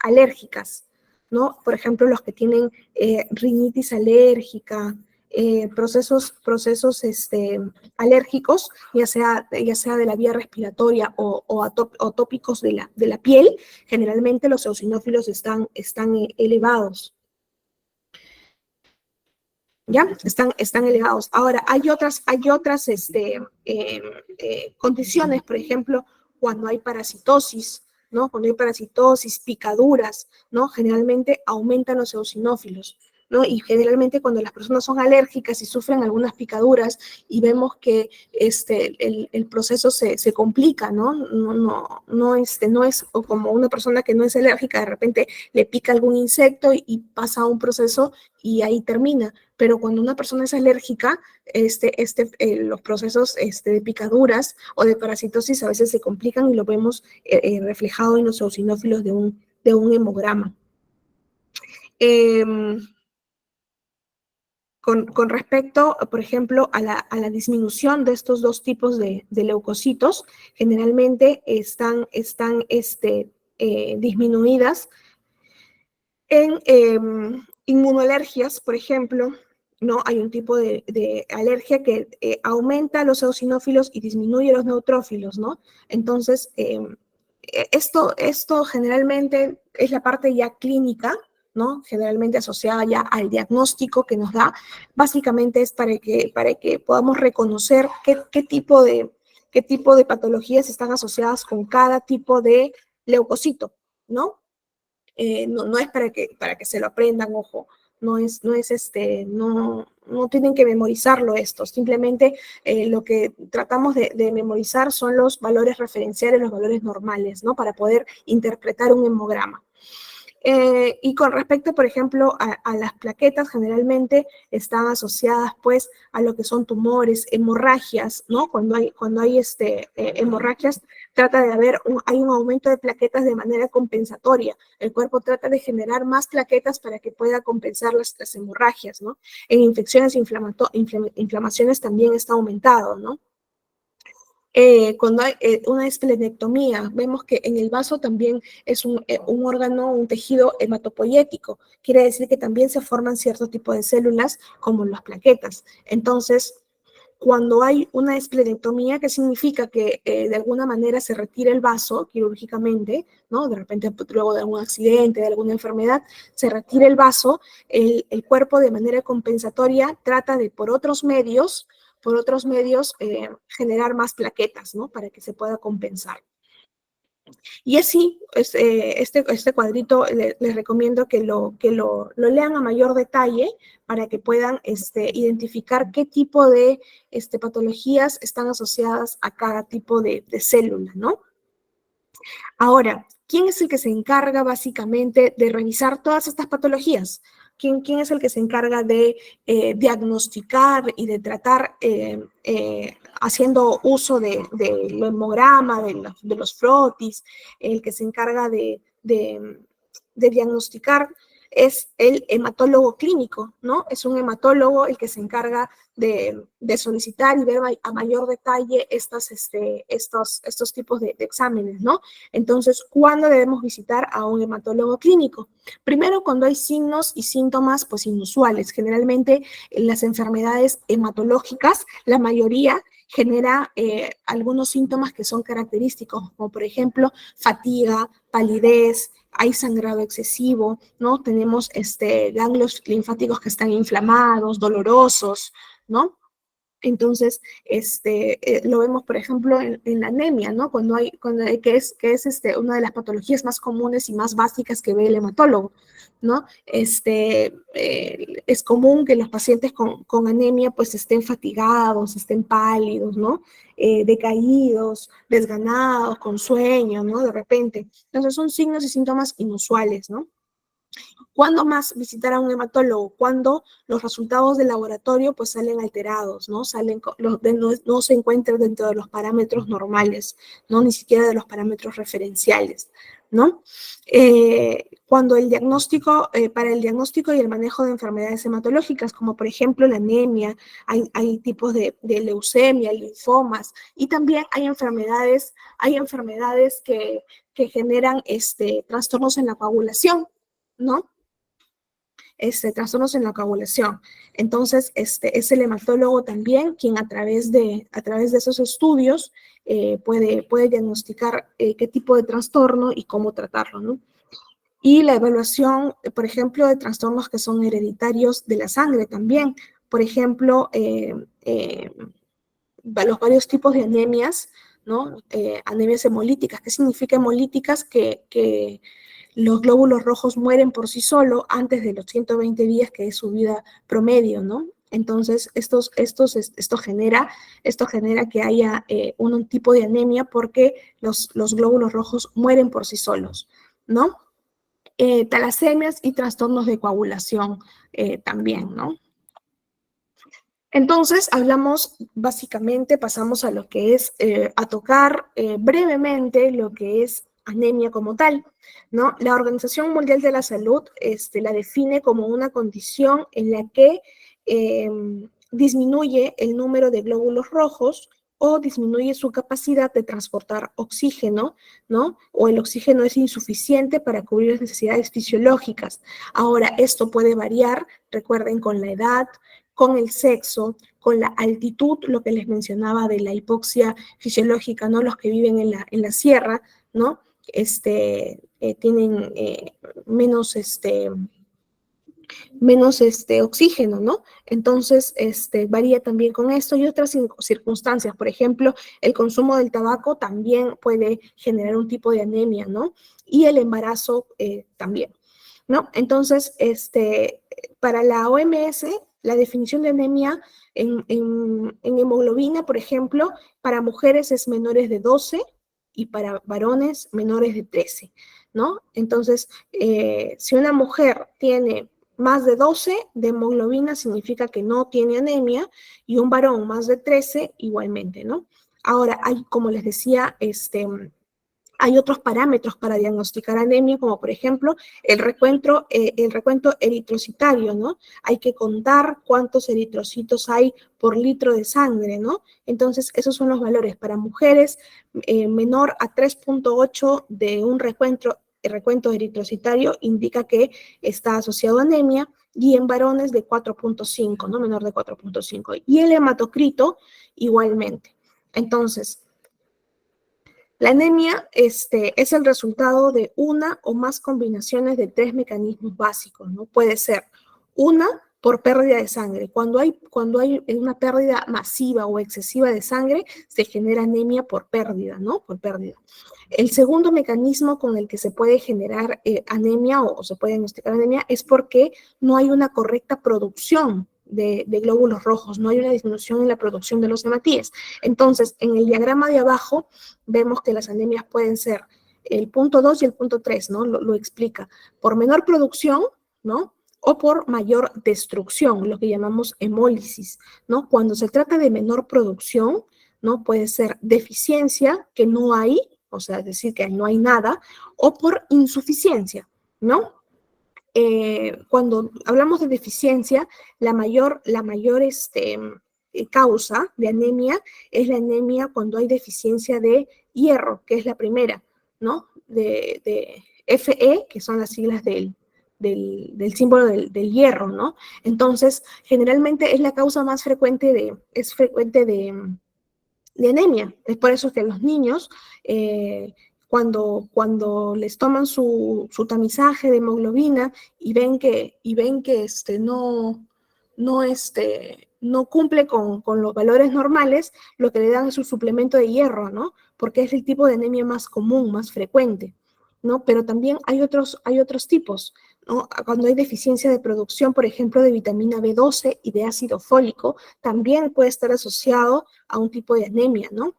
alérgicas, ¿no? Por ejemplo, los que tienen rinitis alérgica, procesos alérgicos, ya sea de la vía respiratoria o tópicos de la piel, generalmente los eosinófilos están elevados. ¿Ya? Están elevados. Ahora, hay otras condiciones, por ejemplo, cuando hay parasitosis, ¿no? Cuando hay parasitosis, picaduras, ¿no? Generalmente aumentan los eosinófilos, ¿no? Y generalmente cuando las personas son alérgicas y sufren algunas picaduras y vemos que el proceso se complica, ¿no? No es como una persona que no es alérgica, de repente le pica algún insecto y pasa un proceso y ahí termina. Pero cuando una persona es alérgica, los procesos de picaduras o de parasitosis a veces se complican y lo vemos reflejado en los eosinófilos de un hemograma. Con respecto, por ejemplo, a la disminución de estos dos tipos de leucocitos, generalmente están disminuidas en inmunoalergias, por ejemplo, ¿no? Hay un tipo de alergia que aumenta los eosinófilos y disminuye los neutrófilos, ¿no? Entonces, esto generalmente es la parte ya clínica, ¿no? Generalmente asociada ya al diagnóstico que nos da, básicamente es para que podamos reconocer qué tipo de patologías están asociadas con cada tipo de leucocito, ¿no? No es para que se lo aprendan, ojo, no tienen que memorizarlo esto, simplemente lo que tratamos de memorizar son los valores referenciales, los valores normales, ¿no? Para poder interpretar un hemograma. Y con respecto, por ejemplo, a las plaquetas, generalmente están asociadas, pues, a lo que son tumores, hemorragias, ¿no? Cuando hay hemorragias, trata de hay un aumento de plaquetas de manera compensatoria. El cuerpo trata de generar más plaquetas para que pueda compensar las hemorragias, ¿no? En infecciones, inflamaciones también está aumentado, ¿no? Cuando hay una esplenectomía, vemos que en el vaso también es un órgano, un tejido hematopoyético. Quiere decir que también se forman cierto tipo de células como las plaquetas. Entonces, cuando hay una esplenectomía, que significa que de alguna manera se retira el vaso quirúrgicamente, ¿no? De repente, luego de algún accidente, de alguna enfermedad, se retira el vaso, el cuerpo de manera compensatoria trata de, por otros medios, generar más plaquetas, ¿no? Para que se pueda compensar. Y así, este cuadrito les recomiendo que lo lean a mayor detalle para que puedan identificar qué tipo de patologías están asociadas a cada tipo de célula, ¿no? Ahora, ¿quién es el que se encarga básicamente de revisar todas estas patologías? ¿Quién es el que se encarga de diagnosticar y de tratar haciendo uso del hemograma, de los frotis? El que se encarga de diagnosticar es el hematólogo clínico, ¿no? Es un hematólogo el que se encarga de solicitar y ver a mayor detalle estos tipos de exámenes, ¿no? Entonces, ¿cuándo debemos visitar a un hematólogo clínico? Primero, cuando hay signos y síntomas, pues, inusuales. Generalmente, en las enfermedades hematológicas, la mayoría genera algunos síntomas que son característicos, como por ejemplo, fatiga, palidez, hay sangrado excesivo, ¿no? Tenemos ganglios linfáticos que están inflamados, dolorosos, ¿no? Entonces, lo vemos, por ejemplo, en la anemia, ¿no? Que es una de las patologías más comunes y más básicas que ve el hematólogo, ¿no? Es común que los pacientes con anemia, pues, estén fatigados, estén pálidos, ¿no? Decaídos, desganados, con sueño, ¿no? De repente. Entonces, son signos y síntomas inusuales, ¿no? ¿Cuándo más visitar a un hematólogo? Cuando los resultados del laboratorio pues salen alterados, ¿no? No se encuentran dentro de los parámetros normales, ¿no? Ni siquiera de los parámetros referenciales, ¿no? Cuando para el diagnóstico y el manejo de enfermedades hematológicas, como por ejemplo la anemia, hay tipos de leucemia, linfomas, y también hay enfermedades que generan trastornos en la coagulación, ¿no? Trastornos en la coagulación. Entonces, es el hematólogo también quien a través de esos estudios puede diagnosticar qué tipo de trastorno y cómo tratarlo, ¿no? Y la evaluación, por ejemplo, de trastornos que son hereditarios de la sangre también. Por ejemplo, los varios tipos de anemias, ¿no? Anemias hemolíticas. ¿Qué significa hemolíticas? Que los glóbulos rojos mueren por sí solos antes de los 120 días, que es su vida promedio, ¿no? Entonces, esto genera que haya un tipo de anemia porque los glóbulos rojos mueren por sí solos, ¿no? Talasemias y trastornos de coagulación también, ¿no? Entonces, pasamos a lo que es, a tocar brevemente lo que es anemia como tal, ¿no? La Organización Mundial de la Salud la define como una condición en la que disminuye el número de glóbulos rojos o disminuye su capacidad de transportar oxígeno, ¿no? O el oxígeno es insuficiente para cubrir las necesidades fisiológicas. Ahora, esto puede variar, recuerden, con la edad, con el sexo, con la altitud, lo que les mencionaba de la hipoxia fisiológica, ¿no? Los que viven en la sierra, ¿no? Tienen menos menos oxígeno, ¿no? Entonces, varía también con esto y otras circunstancias. Por ejemplo, el consumo del tabaco también puede generar un tipo de anemia, ¿no? Y el embarazo también, ¿no? Entonces, para la OMS, la definición de anemia en hemoglobina, por ejemplo, para mujeres es menores de 12 y para varones menores de 13, ¿no? Entonces, si una mujer tiene más de 12 de hemoglobina significa que no tiene anemia y un varón más de 13 igualmente, ¿no? Ahora, hay, como les decía, hay otros parámetros para diagnosticar anemia, como por ejemplo el recuento eritrocitario, ¿no? Hay que contar cuántos eritrocitos hay por litro de sangre, ¿no? Entonces, esos son los valores. Para mujeres, menor a 3.8 de un recuento eritrocitario indica que está asociado a anemia, y en varones de 4.5, ¿no? Menor de 4.5. Y el hematocrito igualmente. Entonces, la anemia es el resultado de una o más combinaciones de 3 mecanismos básicos, ¿no? Puede ser una por pérdida de sangre. Cuando hay una pérdida masiva o excesiva de sangre, se genera anemia por pérdida, ¿no? Por pérdida. El segundo mecanismo con el que se puede generar anemia o se puede diagnosticar anemia es porque no hay una correcta producción de glóbulos rojos, no hay una disminución en la producción de los hematíes. Entonces, en el diagrama de abajo vemos que las anemias pueden ser el punto 2 y el punto 3, ¿no? Lo explica. Por menor producción, ¿no? O por mayor destrucción, lo que llamamos hemólisis, ¿no? Cuando se trata de menor producción, ¿no? Puede ser deficiencia, que no hay, o sea, es decir, que no hay nada, o por insuficiencia, ¿no? Cuando hablamos de deficiencia, la mayor causa de anemia es la anemia cuando hay deficiencia de hierro, que es la primera, ¿no? De Fe, que son las siglas del símbolo del hierro, ¿no? Entonces, generalmente es la causa más frecuente de anemia. Es por eso que los niños, cuando les toman su tamizaje de hemoglobina y ven que no cumple con los valores normales, lo que le dan es un suplemento de hierro, ¿no? Porque es el tipo de anemia más común, más frecuente, ¿no? Pero también hay otros tipos, ¿no? Cuando hay deficiencia de producción, por ejemplo, de vitamina B12 y de ácido fólico, también puede estar asociado a un tipo de anemia, ¿no?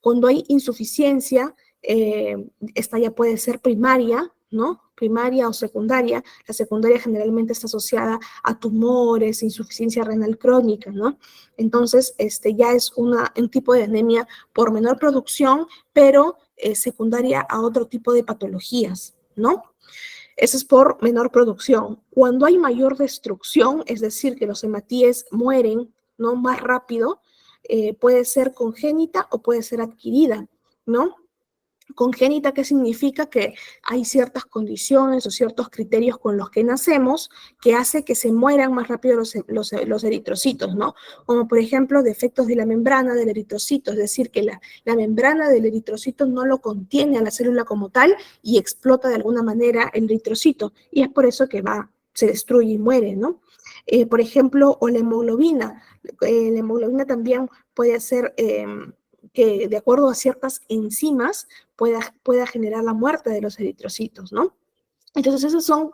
Cuando hay insuficiencia, esta ya puede ser primaria, ¿no? Primaria o secundaria. La secundaria generalmente está asociada a tumores, insuficiencia renal crónica, ¿no? Entonces, ya es un tipo de anemia por menor producción, pero secundaria a otro tipo de patologías, ¿no? Eso es por menor producción. Cuando hay mayor destrucción, es decir, que los hematíes mueren, ¿no? Más rápido, puede ser congénita o puede ser adquirida, ¿no? Congénita, ¿qué significa? Que hay ciertas condiciones o ciertos criterios con los que nacemos que hace que se mueran más rápido los eritrocitos, ¿no? Como por ejemplo defectos de la membrana del eritrocito, es decir, que la membrana del eritrocito no lo contiene a la célula como tal y explota de alguna manera el eritrocito, y es por eso que se destruye y muere, ¿no? Por ejemplo, o la hemoglobina también puede ser que de acuerdo a ciertas enzimas pueda generar la muerte de los eritrocitos, ¿no? Entonces, esas son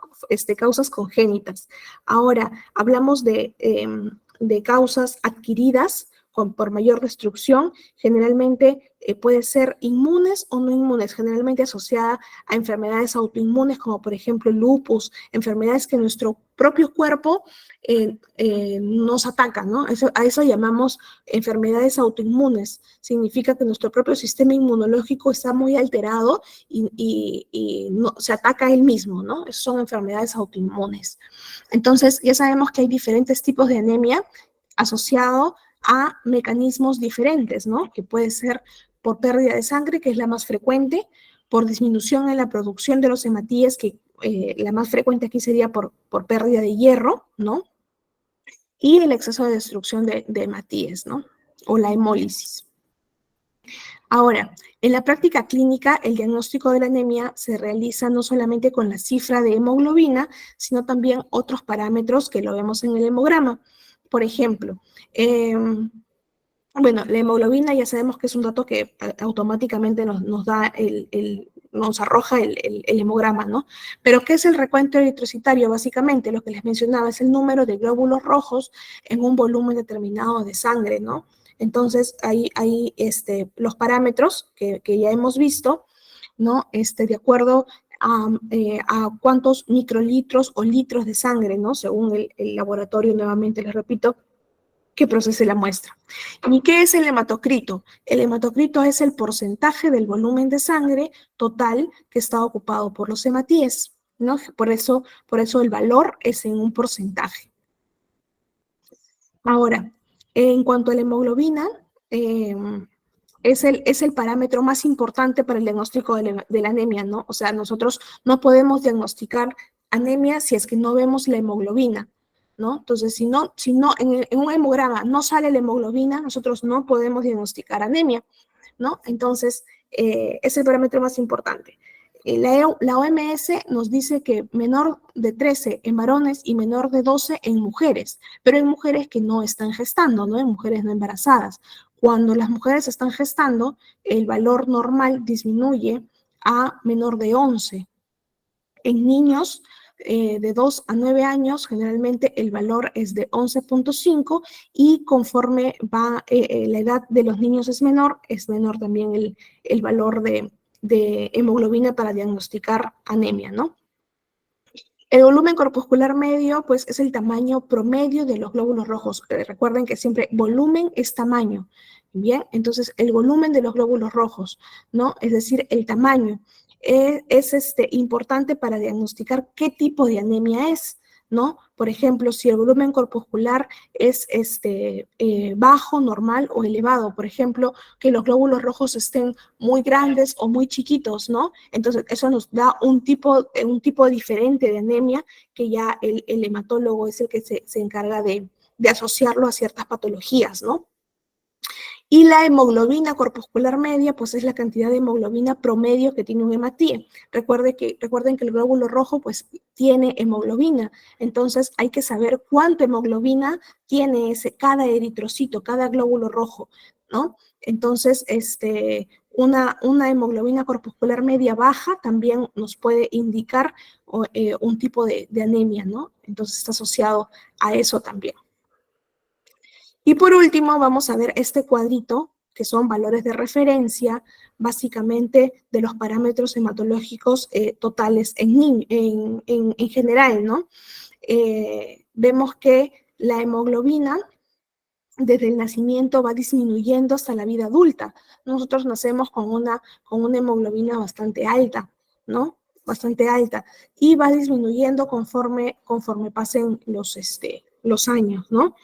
causas congénitas. Ahora, hablamos de causas adquiridas por mayor destrucción. Generalmente puede ser inmunes o no inmunes, generalmente asociada a enfermedades autoinmunes, como por ejemplo lupus, enfermedades que nuestro propio cuerpo nos ataca, ¿no? A eso llamamos enfermedades autoinmunes. Significa que nuestro propio sistema inmunológico está muy alterado y no, se ataca a él mismo, ¿no? Son enfermedades autoinmunes. Entonces, ya sabemos que hay diferentes tipos de anemia asociado a mecanismos diferentes, ¿no? Que puede ser por pérdida de sangre, que es la más frecuente, por disminución en la producción de los hematíes, que la más frecuente aquí sería por pérdida de hierro, ¿no? Y el exceso de destrucción de hematíes, ¿no? O la hemólisis. Ahora, en la práctica clínica, el diagnóstico de la anemia se realiza no solamente con la cifra de hemoglobina, sino también otros parámetros que lo vemos en el hemograma. Por ejemplo, bueno, la hemoglobina ya sabemos que es un dato que automáticamente nos da nos arroja el hemograma, ¿no? Pero ¿qué es el recuento eritrocitario? Básicamente, lo que les mencionaba es el número de glóbulos rojos en un volumen determinado de sangre, ¿no? Entonces, hay los parámetros que ya hemos visto, ¿no? De acuerdo a cuántos microlitros o litros de sangre, ¿no? Según el laboratorio, nuevamente les repito, que procese la muestra. ¿Y qué es el hematocrito? El hematocrito es el porcentaje del volumen de sangre total que está ocupado por los hematíes, ¿no? Por eso el valor es en un porcentaje. Ahora, en cuanto a la hemoglobina, es el parámetro más importante para el diagnóstico de la anemia, ¿no? O sea, nosotros no podemos diagnosticar anemia si es que no vemos la hemoglobina, ¿no? Entonces, si no en un hemograma no sale la hemoglobina, nosotros no podemos diagnosticar anemia, ¿no? Entonces, es el parámetro más importante. La OMS nos dice que menor de 13 en varones y menor de 12 en mujeres, pero en mujeres que no están gestando, ¿no? En mujeres no embarazadas. Cuando las mujeres están gestando, el valor normal disminuye a menor de 11. En niños de 2 a 9 años, generalmente el valor es de 11.5 y conforme va la edad de los niños es menor también el valor de hemoglobina para diagnosticar anemia, ¿no? El volumen corpuscular medio, pues, es el tamaño promedio de los glóbulos rojos. Recuerden que siempre volumen es tamaño, ¿bien? Entonces, el volumen de los glóbulos rojos, ¿no? Es decir, el tamaño es importante para diagnosticar qué tipo de anemia es, ¿no? Por ejemplo, si el volumen corpuscular es bajo, normal o elevado, por ejemplo, que los glóbulos rojos estén muy grandes o muy chiquitos, ¿no? Entonces, eso nos da un tipo diferente de anemia que ya el hematólogo es el que se encarga de asociarlo a ciertas patologías, ¿no? Y la hemoglobina corpuscular media, pues es la cantidad de hemoglobina promedio que tiene un hematíe. Recuerden que el glóbulo rojo, pues, tiene hemoglobina. Entonces, hay que saber cuánta hemoglobina tiene cada eritrocito, cada glóbulo rojo, ¿no? Entonces, una hemoglobina corpuscular media baja también nos puede indicar un tipo de anemia, ¿no? Entonces, está asociado a eso también. Y por último, vamos a ver este cuadrito, que son valores de referencia, básicamente de los parámetros hematológicos totales en general, ¿no? Vemos que la hemoglobina desde el nacimiento va disminuyendo hasta la vida adulta. Nosotros nacemos con una hemoglobina bastante alta, ¿no? Bastante alta. Y va disminuyendo conforme pasen los años, ¿no?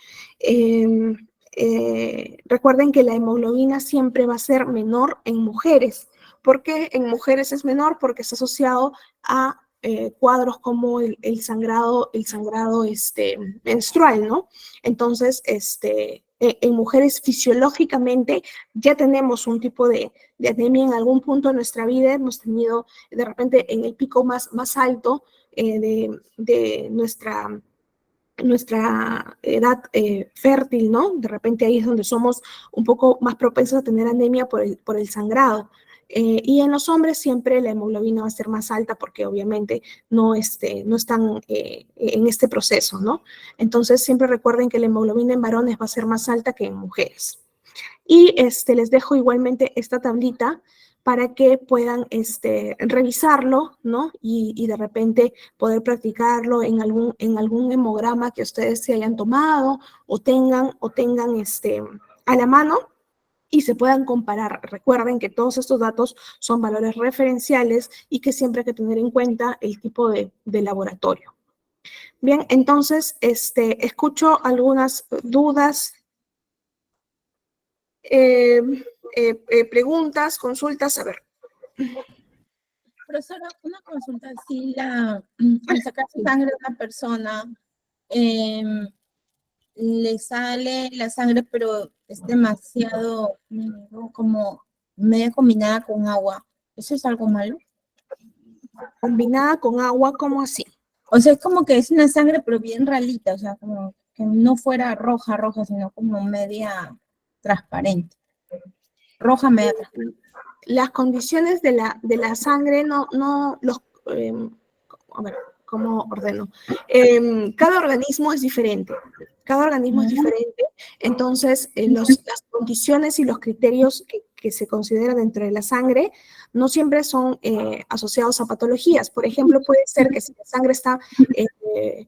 Recuerden que la hemoglobina siempre va a ser menor en mujeres. ¿Por qué en mujeres es menor? Porque está asociado a cuadros como el sangrado menstrual, ¿no? Entonces, en mujeres fisiológicamente ya tenemos un tipo de anemia en algún punto de nuestra vida, hemos tenido de repente en el pico más alto de nuestra edad fértil, ¿no? De repente ahí es donde somos un poco más propensos a tener anemia por el sangrado. Y en los hombres siempre la hemoglobina va a ser más alta porque obviamente no están en este proceso, ¿no? Entonces siempre recuerden que la hemoglobina en varones va a ser más alta que en mujeres. Y les dejo igualmente esta tablita para que puedan revisarlo, ¿no? Y de repente poder practicarlo en algún hemograma que ustedes se hayan tomado o tengan a la mano y se puedan comparar. Recuerden que todos estos datos son valores referenciales y que siempre hay que tener en cuenta el tipo de laboratorio. Bien, entonces, escucho algunas dudas, preguntas, consultas, a ver. Profesora, una consulta. Si al sacarse sangre a una persona, le sale la sangre, pero es demasiado como media combinada con agua. ¿Eso es algo malo? Combinada con agua, ¿cómo así? O sea, es como que es una sangre, pero bien ralita, o sea, como que no fuera roja, roja, sino como media transparente. Roja, media transparente. Las condiciones de la sangre a ver, ¿cómo ordeno? Cada organismo es diferente. Cada organismo es diferente, entonces las condiciones y los criterios que se consideran dentro de la sangre no siempre son asociados a patologías. Por ejemplo, puede ser que si la sangre está, de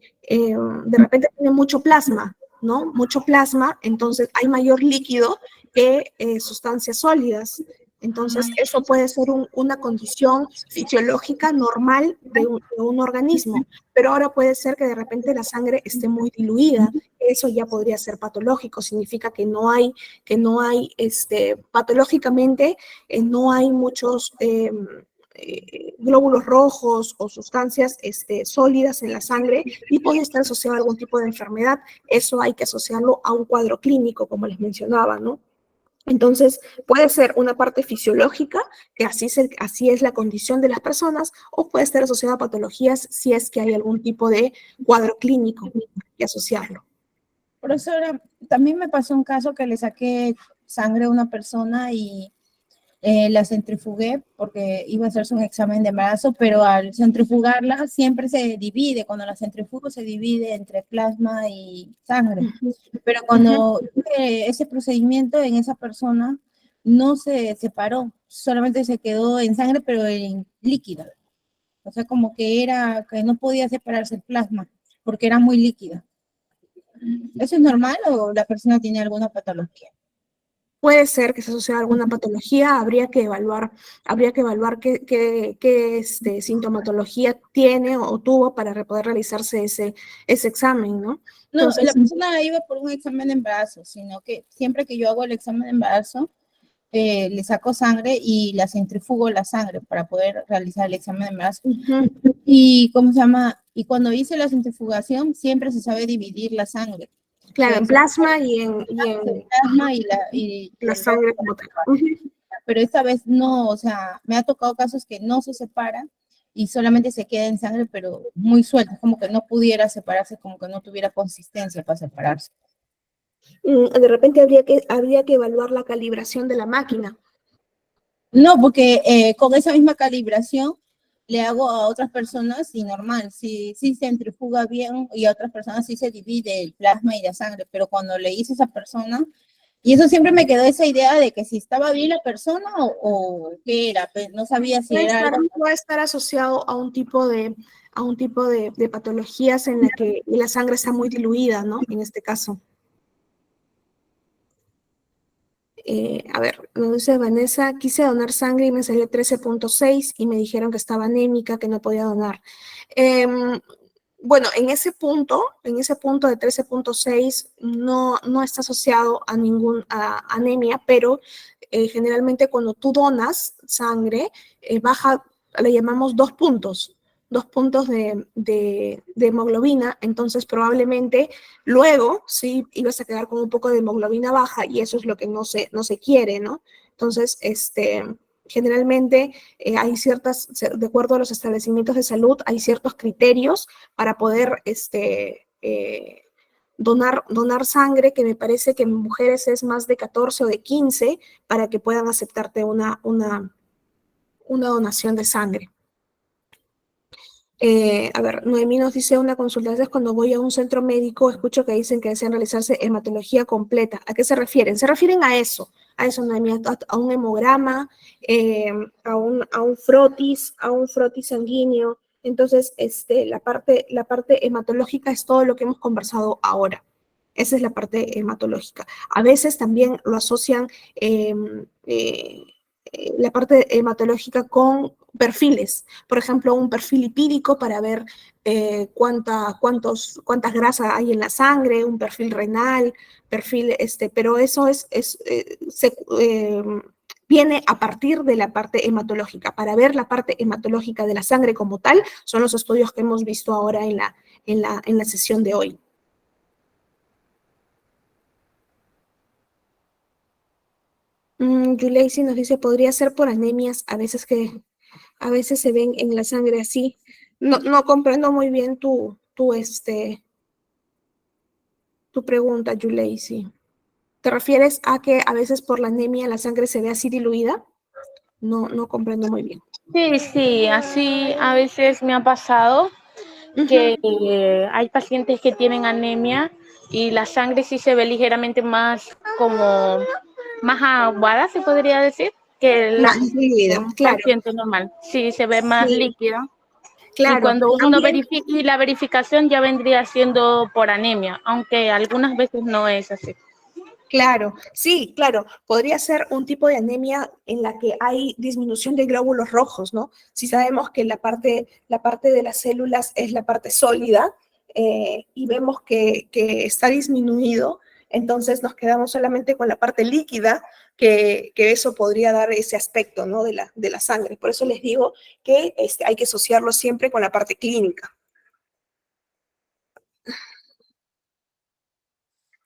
repente tiene mucho plasma, ¿no? Mucho plasma, entonces hay mayor líquido que sustancias sólidas. Entonces, eso puede ser una condición fisiológica normal de un organismo, pero ahora puede ser que de repente la sangre esté muy diluida. Eso ya podría ser patológico, significa que no hay patológicamente, no hay muchos glóbulos rojos o sustancias sólidas en la sangre y puede estar asociado a algún tipo de enfermedad. Eso hay que asociarlo a un cuadro clínico, como les mencionaba, ¿no? Entonces, puede ser una parte fisiológica, que así es la condición de las personas, o puede estar asociada a patologías si es que hay algún tipo de cuadro clínico y asociarlo. Profesora, también me pasó un caso que le saqué sangre a una persona y la centrifugué porque iba a hacerse un examen de embarazo, pero al centrifugarla siempre se divide, cuando la centrifugo se divide entre plasma y sangre. Pero cuando ese procedimiento en esa persona no se separó, solamente se quedó en sangre, pero en líquida. O sea, como que no podía separarse el plasma porque era muy líquida. ¿Eso es normal o la persona tiene alguna patología? Puede ser que se asocie a alguna patología, habría que evaluar qué sintomatología tiene o tuvo para poder realizarse ese examen, ¿no? No, Entonces, la persona iba por un examen de embarazo, sino que siempre que yo hago el examen de embarazo, le saco sangre y la centrifugo la sangre para poder realizar el examen de embarazo. Y, ¿cómo se llama? Y cuando hice la centrifugación, siempre se sabe dividir la sangre. claro, en plasma y en plasma y la sangre como tal. Pero esta vez no, o sea, me ha tocado casos que no se separan y solamente se queda en sangre, pero muy suelta, como que no pudiera separarse, como que no tuviera consistencia para separarse. De repente habría que evaluar la calibración de la máquina. No, porque con esa misma calibración le hago a otras personas y normal, sí se centrifuga bien y a otras personas sí se divide el plasma y la sangre, pero cuando le hice a esa persona, y eso siempre me quedó esa idea de que si estaba bien la persona o qué era, pues no sabía si era algo. Puede estar asociado a un tipo de patologías en la que la sangre está muy diluida, ¿no? En este caso. A ver, nos dice Vanessa, quise donar sangre y me salió 13.6 y me dijeron que estaba anémica, que no podía donar. Bueno, en ese punto de 13.6 no está asociado a anemia, pero generalmente cuando tú donas sangre, baja, le llamamos 2 puntos de hemoglobina, entonces probablemente luego sí ibas a quedar con un poco de hemoglobina baja y eso es lo que no se quiere, ¿no? Entonces, generalmente hay de acuerdo a los establecimientos de salud, hay ciertos criterios para poder donar sangre, que me parece que en mujeres es más de 14 o de 15, para que puedan aceptarte una donación de sangre. A ver, Noemí nos dice una consulta. A veces cuando voy a un centro médico escucho que dicen que desean realizarse hematología completa. ¿A qué se refieren? Se refieren a eso, Noemí, a un hemograma, a un frotis sanguíneo. Entonces, la parte hematológica es todo lo que hemos conversado ahora. Esa es la parte hematológica. A veces también lo asocian la parte hematológica con perfiles, por ejemplo, un perfil lipídico para ver cuántas grasas hay en la sangre, un perfil renal, pero eso viene a partir de la parte hematológica. Para ver la parte hematológica de la sangre como tal, son los estudios que hemos visto ahora en la sesión de hoy. Yuleisi nos dice, podría ser por anemias, a veces se ven en la sangre así. No comprendo muy bien tu pregunta, Yuleisi. ¿Te refieres a que a veces por la anemia la sangre se ve así diluida? No comprendo muy bien. Sí, sí, así a veces me ha pasado que hay pacientes que tienen anemia y la sangre sí se ve ligeramente más como más aguada, se podría decir, que Más líquida, un claro. paciente normal. Sí, se ve más Sí, líquida. Y claro. cuando uno no También, verifica, y la verificación ya vendría siendo por anemia, aunque algunas veces no es así. claro, sí, claro. Podría ser un tipo de anemia en la que hay disminución de glóbulos rojos, ¿no? Si sabemos que la parte de las células es la parte sólida y vemos que está disminuido, entonces nos quedamos solamente con la parte líquida, que eso podría dar ese aspecto, ¿no? De la sangre. Por eso les digo que hay que asociarlo siempre con la parte clínica.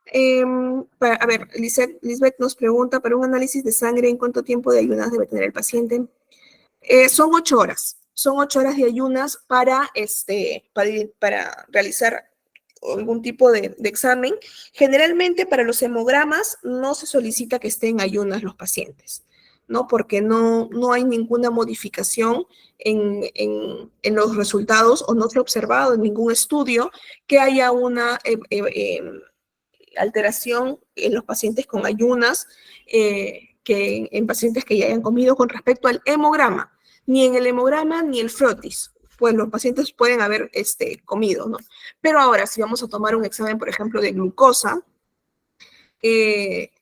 A ver, Lisbeth nos pregunta, ¿para un análisis de sangre en cuánto tiempo de ayunas debe tener el paciente? Son 8 horas. Son 8 horas de ayunas para realizar algún tipo de examen. Generalmente para los hemogramas no se solicita que estén en ayunas los pacientes, ¿no? Porque no hay ninguna modificación en los resultados o no se ha observado en ningún estudio que haya una alteración en los pacientes con ayunas que en pacientes que ya hayan comido con respecto al hemograma. Ni en el hemograma ni el frotis, pues los pacientes pueden haber comido, ¿no? Pero ahora, si vamos a tomar un examen, por ejemplo, de glucosa,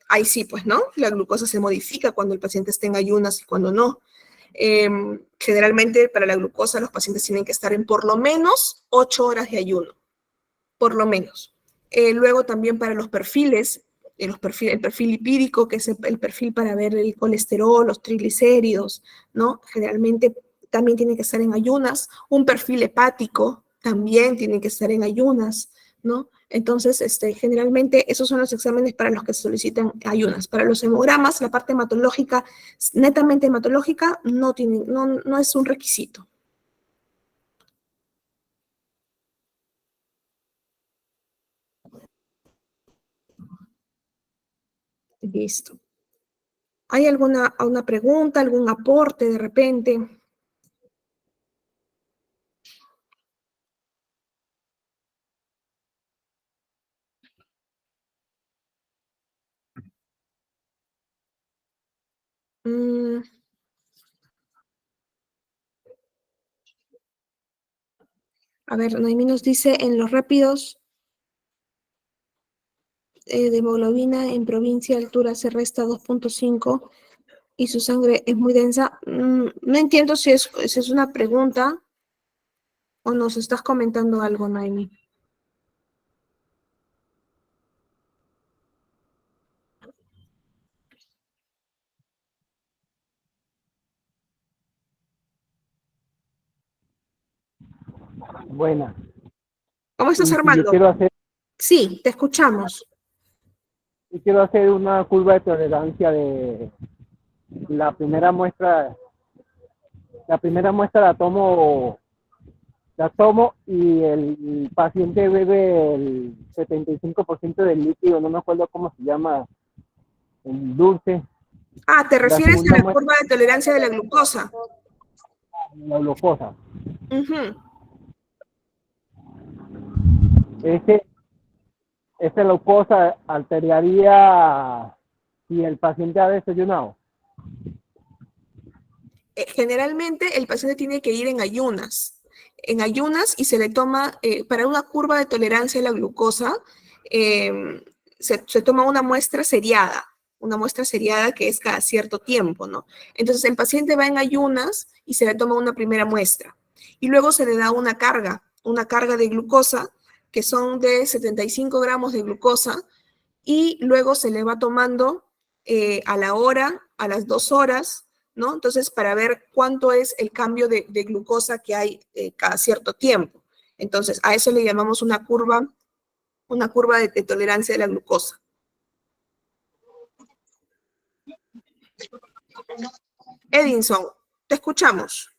ahí sí, pues, ¿no? La glucosa se modifica cuando el paciente está en ayunas y cuando no. Generalmente, para la glucosa, los pacientes tienen que estar en por lo menos 8 horas de ayuno, por lo menos. Luego también para los perfiles, el perfil lipídico, que es el perfil para ver el colesterol, los triglicéridos, ¿no? Generalmente también tiene que estar en ayunas. Un perfil hepático también tiene que estar en ayunas, ¿no? Entonces, generalmente esos son los exámenes para los que se solicitan ayunas. Para los hemogramas, la parte hematológica, netamente hematológica, no es un requisito. Listo. ¿Hay alguna pregunta, algún aporte de repente? A ver, Noemí nos dice, en los rápidos de hemoglobina en provincia, altura se resta 2.5 y su sangre es muy densa. No entiendo si es una pregunta o nos estás comentando algo, Noemí. Buena. ¿Cómo estás, Y si yo Armando? Sí, te escuchamos. quiero hacer una curva de tolerancia de la primera muestra. La primera muestra la tomo y el paciente bebe el 75% del líquido, no me acuerdo cómo se llama, el dulce. Ah, ¿te La refieres a segunda la muestra, curva de tolerancia de la glucosa? la glucosa. Ujú. Ese, esa glucosa alteraría si el paciente ha desayunado. Generalmente el paciente tiene que ir en ayunas y se le toma, para una curva de tolerancia a la glucosa, se toma una muestra seriada que es cada cierto tiempo, ¿no? Entonces el paciente va en ayunas y se le toma una primera muestra y luego se le da una carga de glucosa que son de 75 gramos de glucosa y luego se le va tomando a la hora, a las 2 horas, ¿no? Entonces, para ver cuánto es el cambio de glucosa que hay cada cierto tiempo. Entonces, a eso le llamamos una curva de tolerancia de la glucosa. Edinson, te escuchamos.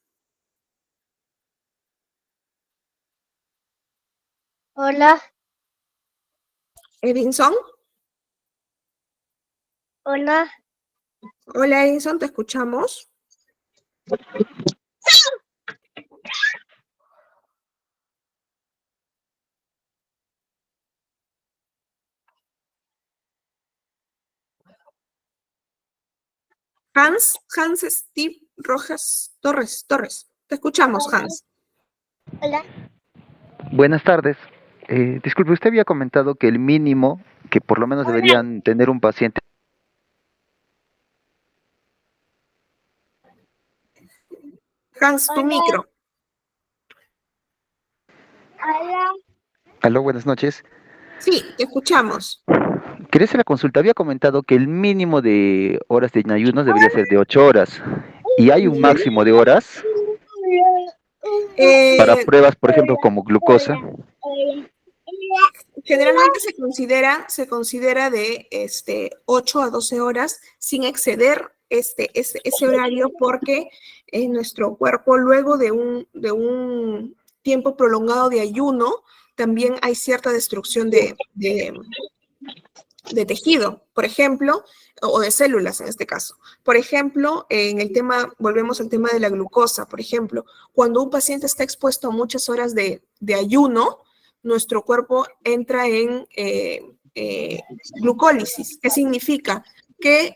Hola, Edinson, hola. hola Edinson, te escuchamos. Hans Steve Rojas Torres. Te escuchamos, Hans. Hola. Buenas tardes. Disculpe, usted había comentado que el mínimo que por lo menos deberían tener un paciente. Hans, tu Hola. micro. Hola. Aló, buenas noches. Sí, te escuchamos. Quería hacer la consulta. Había comentado que el mínimo de horas de ayunos debería ser de 8 horas. ¿Y hay un máximo de horas para Eh, pruebas, por ejemplo, como glucosa? Generalmente se considera de 8 a 12 horas sin exceder ese horario porque en nuestro cuerpo luego de un tiempo prolongado de ayuno también hay cierta destrucción de tejido, por ejemplo, o de células en este caso. Por ejemplo, en el tema, volvemos al tema de la glucosa, por ejemplo, cuando un paciente está expuesto a muchas horas de ayuno, nuestro cuerpo entra en glucólisis. ¿Qué significa? Que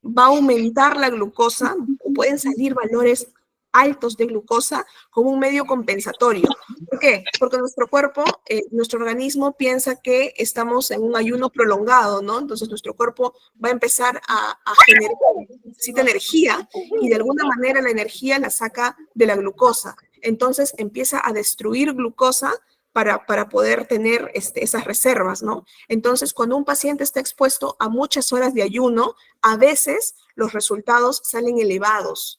va a aumentar la glucosa o pueden salir valores altos de glucosa como un medio compensatorio. ¿Por qué? Porque nuestro cuerpo, nuestro organismo piensa que estamos en un ayuno prolongado, ¿no? Entonces nuestro cuerpo va a empezar a generar, necesita energía y de alguna manera la energía la saca de la glucosa. Entonces empieza a destruir glucosa para poder tener esas reservas, ¿no? Entonces, cuando un paciente está expuesto a muchas horas de ayuno, a veces los resultados salen elevados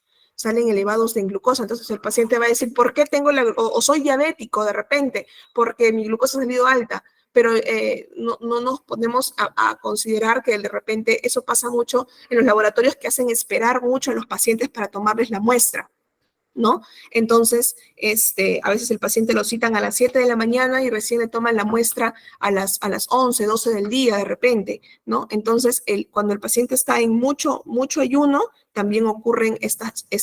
en glucosa. Entonces el paciente va a decir, ¿por qué tengo o soy diabético de repente? Porque mi glucosa ha salido alta. Pero no nos ponemos a considerar que de repente eso pasa mucho en los laboratorios que hacen esperar mucho a los pacientes para tomarles la muestra, ¿no? Entonces, a veces el paciente lo citan a las 7 de la mañana y recién le toman la muestra a las 11, 12 del día de repente, ¿no? Entonces, cuando el paciente está en mucho ayuno, también ocurren estos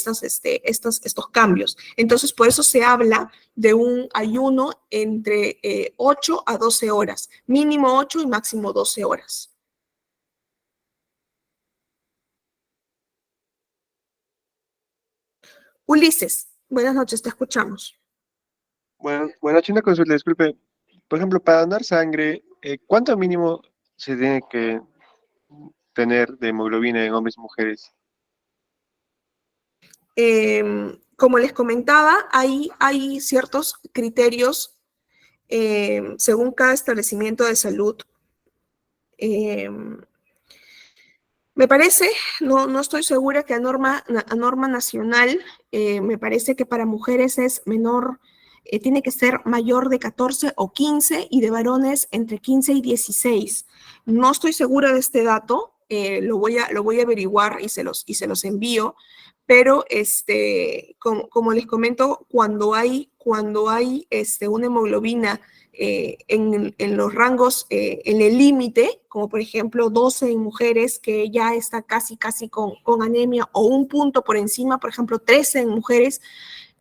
cambios. Entonces, por eso se habla de un ayuno entre 8 a 12 horas, mínimo 8 y máximo 12 horas. Ulises, buenas noches, te escuchamos. Bueno, buenas noches, una consulta, disculpe. Por ejemplo, para donar sangre, ¿cuánto mínimo se tiene que tener de hemoglobina en hombres y mujeres? Como les comentaba, hay ciertos criterios según cada establecimiento de salud. Me parece, no estoy segura que a norma nacional, me parece que para mujeres es menor, tiene que ser mayor de 14 o 15 y de varones entre 15 y 16. No estoy segura de este dato, lo voy a averiguar y se los envío, pero como les comento, cuando hay una hemoglobina en los rangos, en el límite, como por ejemplo 12 en mujeres que ya está casi con anemia, o un punto por encima, por ejemplo 13 en mujeres,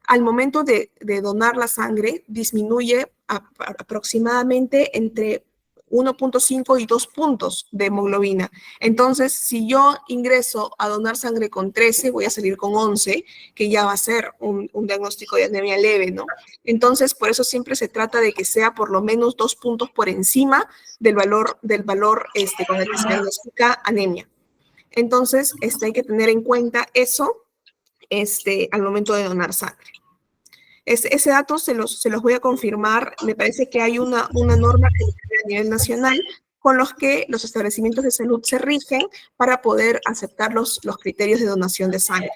al momento de donar la sangre disminuye aproximadamente entre 1.5 y 2 puntos de hemoglobina. Entonces, si yo ingreso a donar sangre con 13, voy a salir con 11, que ya va a ser un diagnóstico de anemia leve, ¿no? Entonces, por eso siempre se trata de que sea por lo menos 2 puntos por encima del valor con el que se diagnostica anemia. Entonces, hay que tener en cuenta eso al momento de donar sangre. Ese dato se los voy a confirmar. Me parece que hay una norma a nivel nacional con los que los establecimientos de salud se rigen para poder aceptar los criterios de donación de sangre.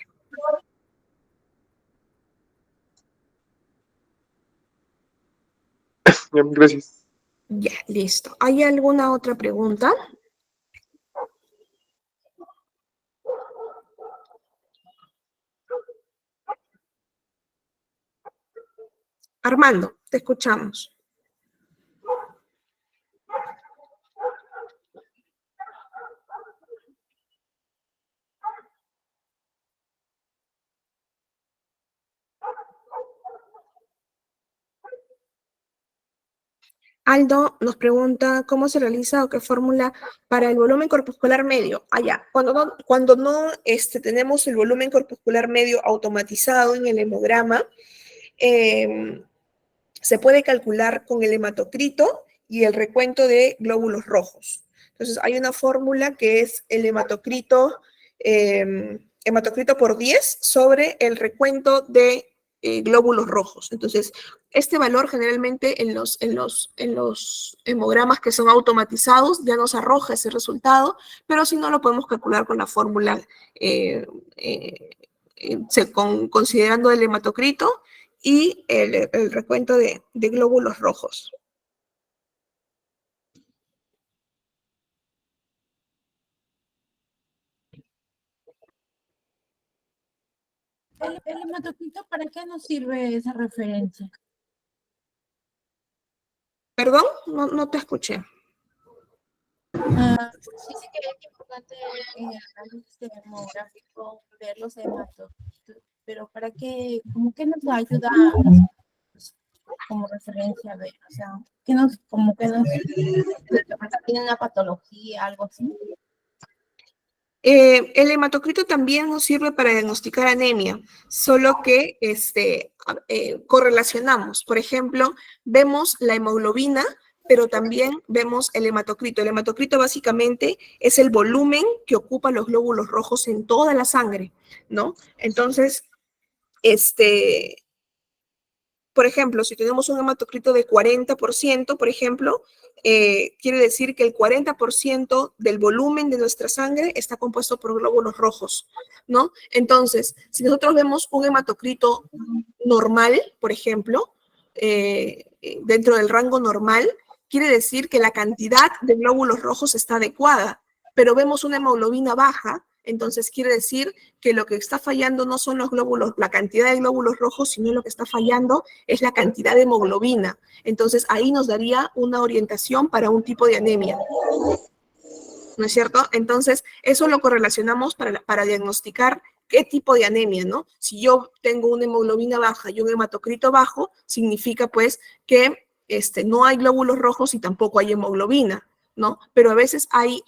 Gracias. Ya, listo. ¿Hay alguna otra pregunta? Armando, te escuchamos. Aldo nos pregunta cómo se realiza o qué fórmula para el volumen corpuscular medio. Allá, cuando no tenemos el volumen corpuscular medio automatizado en el hemograma, se puede calcular con el hematocrito y el recuento de glóbulos rojos. Entonces, hay una fórmula que es el hematocrito por 10 sobre el recuento de glóbulos rojos. Entonces, este valor generalmente en los hemogramas que son automatizados ya nos arroja ese resultado, pero si no lo podemos calcular con la fórmula considerando el hematocrito y el recuento de glóbulos rojos. El hematocrito, ¿para qué nos sirve esa referencia? Perdón, no te escuché. Dice que es importante en el análisis demográfico ver los hematocritos, pero ¿para qué? ¿Cómo que nos ayuda como referencia a ver? O sea, como que nos tiene una patología, algo así. El hematocrito también nos sirve para diagnosticar anemia, solo que correlacionamos. Por ejemplo, vemos la hemoglobina, pero también vemos el hematocrito. El hematocrito básicamente es el volumen que ocupa los glóbulos rojos en toda la sangre, ¿no? Entonces, por ejemplo, si tenemos un hematocrito de 40%, por ejemplo, quiere decir que el 40% del volumen de nuestra sangre está compuesto por glóbulos rojos, ¿no? Entonces, si nosotros vemos un hematocrito normal, por ejemplo, dentro del rango normal, quiere decir que la cantidad de glóbulos rojos está adecuada, pero vemos una hemoglobina baja, entonces quiere decir que lo que está fallando no son los glóbulos, la cantidad de glóbulos rojos, sino lo que está fallando es la cantidad de hemoglobina. Entonces ahí nos daría una orientación para un tipo de anemia. ¿No es cierto? Entonces eso lo correlacionamos para diagnosticar qué tipo de anemia, ¿no? Si yo tengo una hemoglobina baja y un hematocrito bajo, significa pues que no hay glóbulos rojos y tampoco hay hemoglobina, ¿no? Pero a veces hay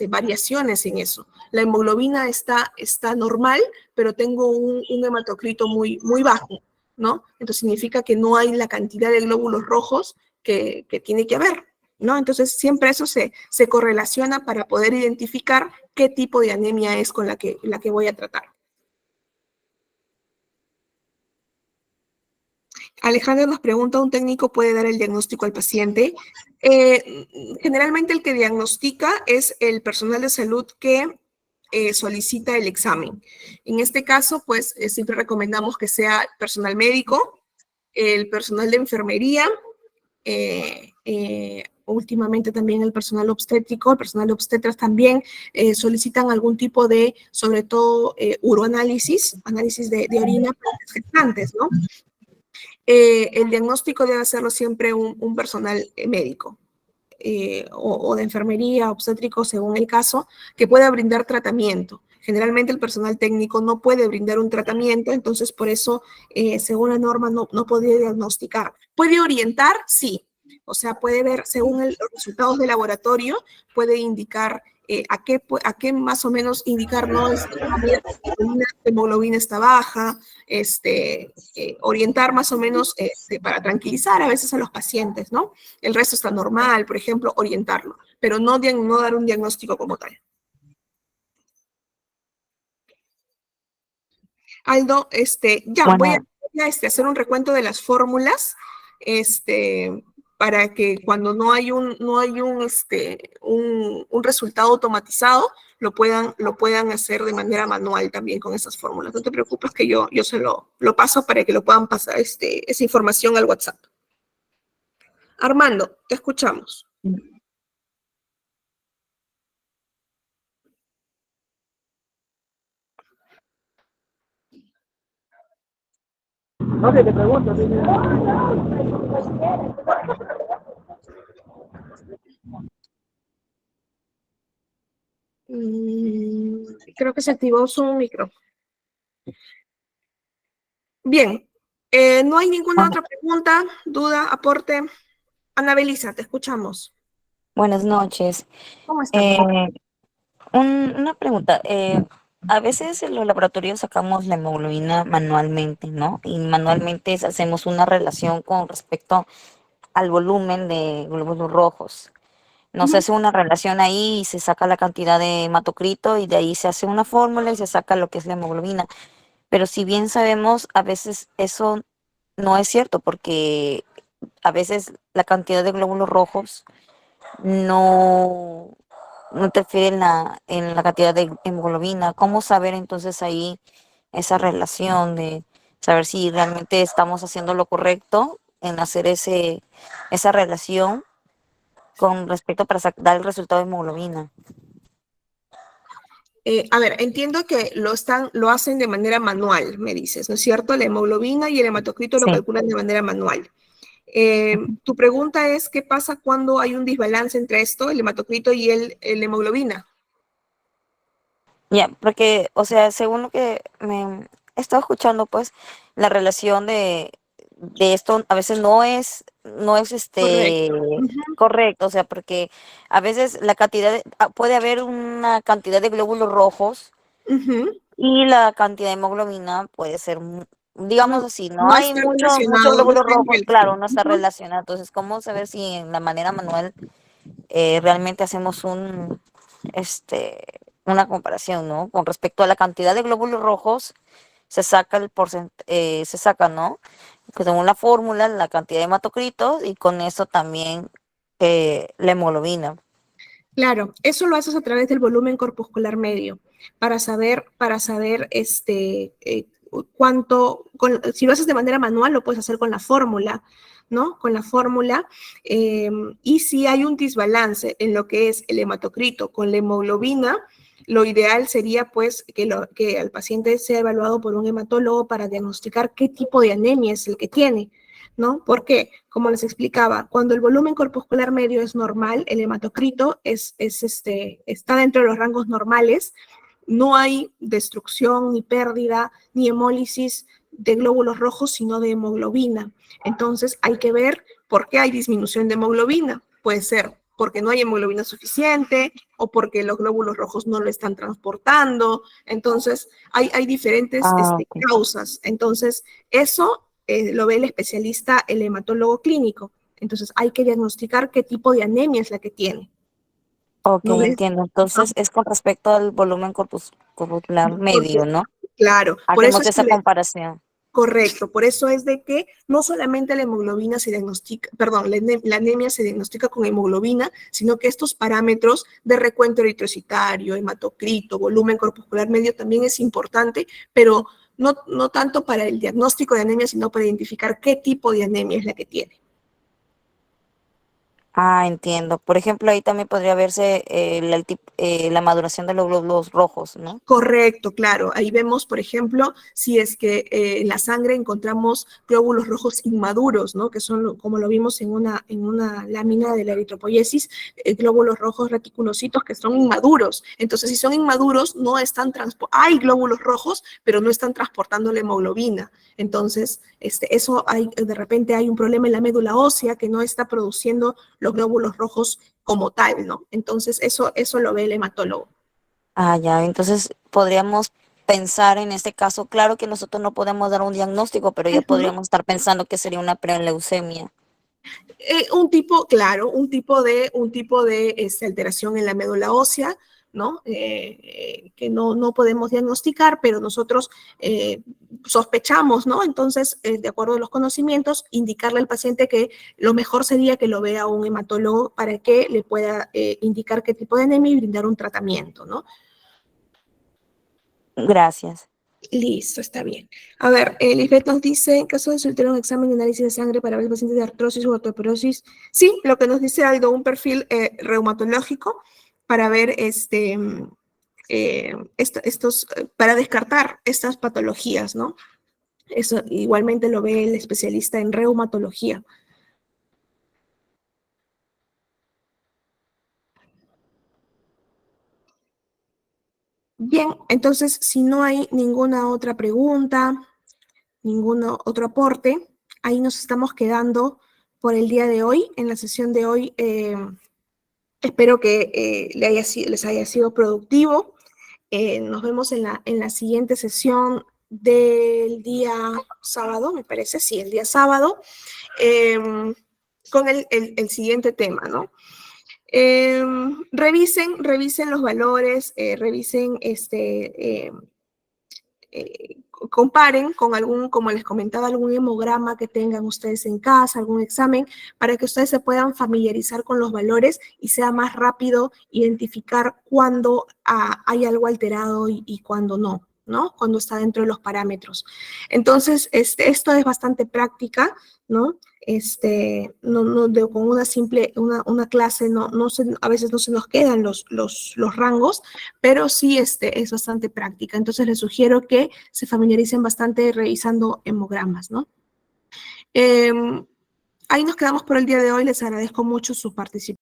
variaciones en eso. La hemoglobina está normal, pero tengo un hematocrito muy, muy bajo, ¿no? Entonces significa que no hay la cantidad de glóbulos rojos que tiene que haber, ¿no? Entonces siempre eso se correlaciona para poder identificar qué tipo de anemia es con la que voy a tratar. Alejandro nos pregunta, ¿un técnico puede dar el diagnóstico al paciente? Generalmente el que diagnostica es el personal de salud que solicita el examen. En este caso, pues siempre recomendamos que sea personal médico, el personal de enfermería, últimamente también el personal obstétrico, el personal de obstetras también solicitan algún tipo de, sobre todo, uroanálisis, análisis de orina para las gestantes, ¿no? El diagnóstico debe hacerlo siempre un personal médico o de enfermería, obstétrico, según el caso, que pueda brindar tratamiento. Generalmente el personal técnico no puede brindar un tratamiento, entonces por eso, según la norma, no podría diagnosticar. ¿Puede orientar? Sí. O sea, puede ver, según los resultados de laboratorio, puede indicar a qué más o menos indicar, ¿no? La hemoglobina está baja, orientar más o menos para tranquilizar a veces a los pacientes, ¿no? El resto está normal, por ejemplo, orientarlo, pero no dar un diagnóstico como tal. Aldo, Bueno, voy a hacer un recuento de las fórmulas, para que cuando no hay un resultado automatizado, lo puedan hacer de manera manual también con esas fórmulas. No te preocupes que yo se lo paso para que lo puedan pasar esa información al WhatsApp. Armando, te escuchamos. Ok, te pregunto. Creo que se activó su micro. Bien, no hay ninguna otra pregunta, duda, aporte. Ana Belisa, te escuchamos. Buenas noches. ¿Cómo está? Una pregunta. A veces en los laboratorios sacamos la hemoglobina manualmente, ¿no? Y manualmente hacemos una relación con respecto al volumen de glóbulos rojos. No se Ujú. hace una relación ahí y se saca la cantidad de hematocrito y de ahí se hace una fórmula y se saca lo que es la hemoglobina. Pero si bien sabemos, a veces eso no es cierto porque a veces la cantidad de glóbulos rojos no, no interfiere en la cantidad de hemoglobina. ¿Cómo saber entonces ahí esa relación de saber si realmente estamos haciendo lo correcto en hacer esa relación con respecto para dar el resultado de hemoglobina? A ver, entiendo que lo hacen de manera manual, me dices, ¿no es cierto? La hemoglobina y el hematocrito lo Sí. calculan de manera manual. Tu pregunta es, ¿qué pasa cuando hay un desbalance entre esto, el hematocrito y el hemoglobina? Ya, porque, o sea, según lo que me he estado escuchando, pues, la relación de esto a veces no es Correcto. Ujú, correcto, o sea, porque a veces puede haber una cantidad de glóbulos rojos ujú. y la cantidad de hemoglobina puede ser, digamos No, así, no no hay está mucho relacionado, no glóbulos está en rojos, claro, relación. no está Ujú. relacionado. Entonces, ¿cómo saber si en la manera manual realmente hacemos una comparación, ¿no? Con respecto a la cantidad de glóbulos rojos, se saca, ¿no? Que según la fórmula, la cantidad de hematocritos y con eso también la hemoglobina. Claro, eso lo haces a través del volumen corpuscular medio, para saber cuánto, si lo haces de manera manual, lo puedes hacer con la fórmula, ¿no? Con la fórmula, y si hay un desbalance en lo que es el hematocrito con la hemoglobina, lo ideal sería pues que el paciente sea evaluado por un hematólogo para diagnosticar qué tipo de anemia es el que tiene, ¿no? Porque, como les explicaba, cuando el volumen corpuscular medio es normal, el hematocrito está dentro de los rangos normales, no hay destrucción, ni pérdida, ni hemólisis de glóbulos rojos, sino de hemoglobina. Entonces, hay que ver por qué hay disminución de hemoglobina. Puede ser porque no hay hemoglobina suficiente o porque los glóbulos rojos no lo están transportando. Entonces, hay diferentes Ah, ok. causas. Entonces, eso lo ve el especialista, el hematólogo clínico. Entonces, hay que diagnosticar qué tipo de anemia es la que tiene. Ok, ¿No ves? entiendo. Ah, Entonces es con respecto al volumen corpuscular medio, ¿no? claro, por eso Hacemos es que esa comparación. correcto, por eso es de que no solamente la hemoglobina se diagnostica, perdón, la anemia se diagnostica con hemoglobina, sino que estos parámetros de recuento eritrocitario, hematocrito, volumen corpuscular medio también es importante, pero no tanto para el diagnóstico de anemia, sino para identificar qué tipo de anemia es la que tiene. Ah, entiendo. Por ejemplo, ahí también podría verse la maduración de los glóbulos rojos, ¿no? Correcto, claro. Ahí vemos, por ejemplo, si es que en la sangre encontramos glóbulos rojos inmaduros, ¿no? Que son, como lo vimos en una lámina de la eritropoyesis, glóbulos rojos reticulocitos que son inmaduros. Entonces, si son inmaduros, hay glóbulos rojos, pero no están transportando la hemoglobina. Entonces, de repente hay un problema en la médula ósea que no está produciendo los glóbulos rojos como tal, ¿no? Entonces, eso lo ve el hematólogo. Ah, ya. Entonces podríamos pensar en este caso, claro que nosotros no podemos dar un diagnóstico, pero ya Ujú. podríamos estar pensando que sería una preleucemia. Claro, un tipo de alteración en la médula ósea, ¿no? Que no podemos diagnosticar, pero nosotros sospechamos, ¿no? Entonces, de acuerdo a los conocimientos, indicarle al paciente que lo mejor sería que lo vea un hematólogo para que le pueda indicar qué tipo de anemia y brindar un tratamiento, ¿no? Gracias. Listo, está bien. A ver, Lisbeth nos dice, en caso de solicitar un examen de análisis de sangre para ver pacientes de artrosis o osteoporosis, sí, lo que nos dice algo, un perfil reumatológico para ver para descartar estas patologías, ¿no? Eso igualmente lo ve el especialista en reumatología. Bien, entonces, si no hay ninguna otra pregunta, ningún otro aporte, ahí nos estamos quedando por el día de hoy. En la sesión de hoy, espero que les haya sido productivo. Nos vemos en la siguiente sesión del día sábado, me parece, sí, el día sábado, con el siguiente tema, ¿no? Revisen los valores, revisen comparen con algún, como les comentaba, algún hemograma que tengan ustedes en casa, algún examen, para que ustedes se puedan familiarizar con los valores y sea más rápido identificar cuándo hay algo alterado y cuándo no, ¿no? Cuando está dentro de los parámetros. Entonces, esto es bastante práctica, ¿no? Con una simple, una clase, a veces no se nos quedan los rangos, pero sí es bastante práctica. Entonces les sugiero que se familiaricen bastante revisando hemogramas, ¿no? Ahí nos quedamos por el día de hoy. Les agradezco mucho su participación.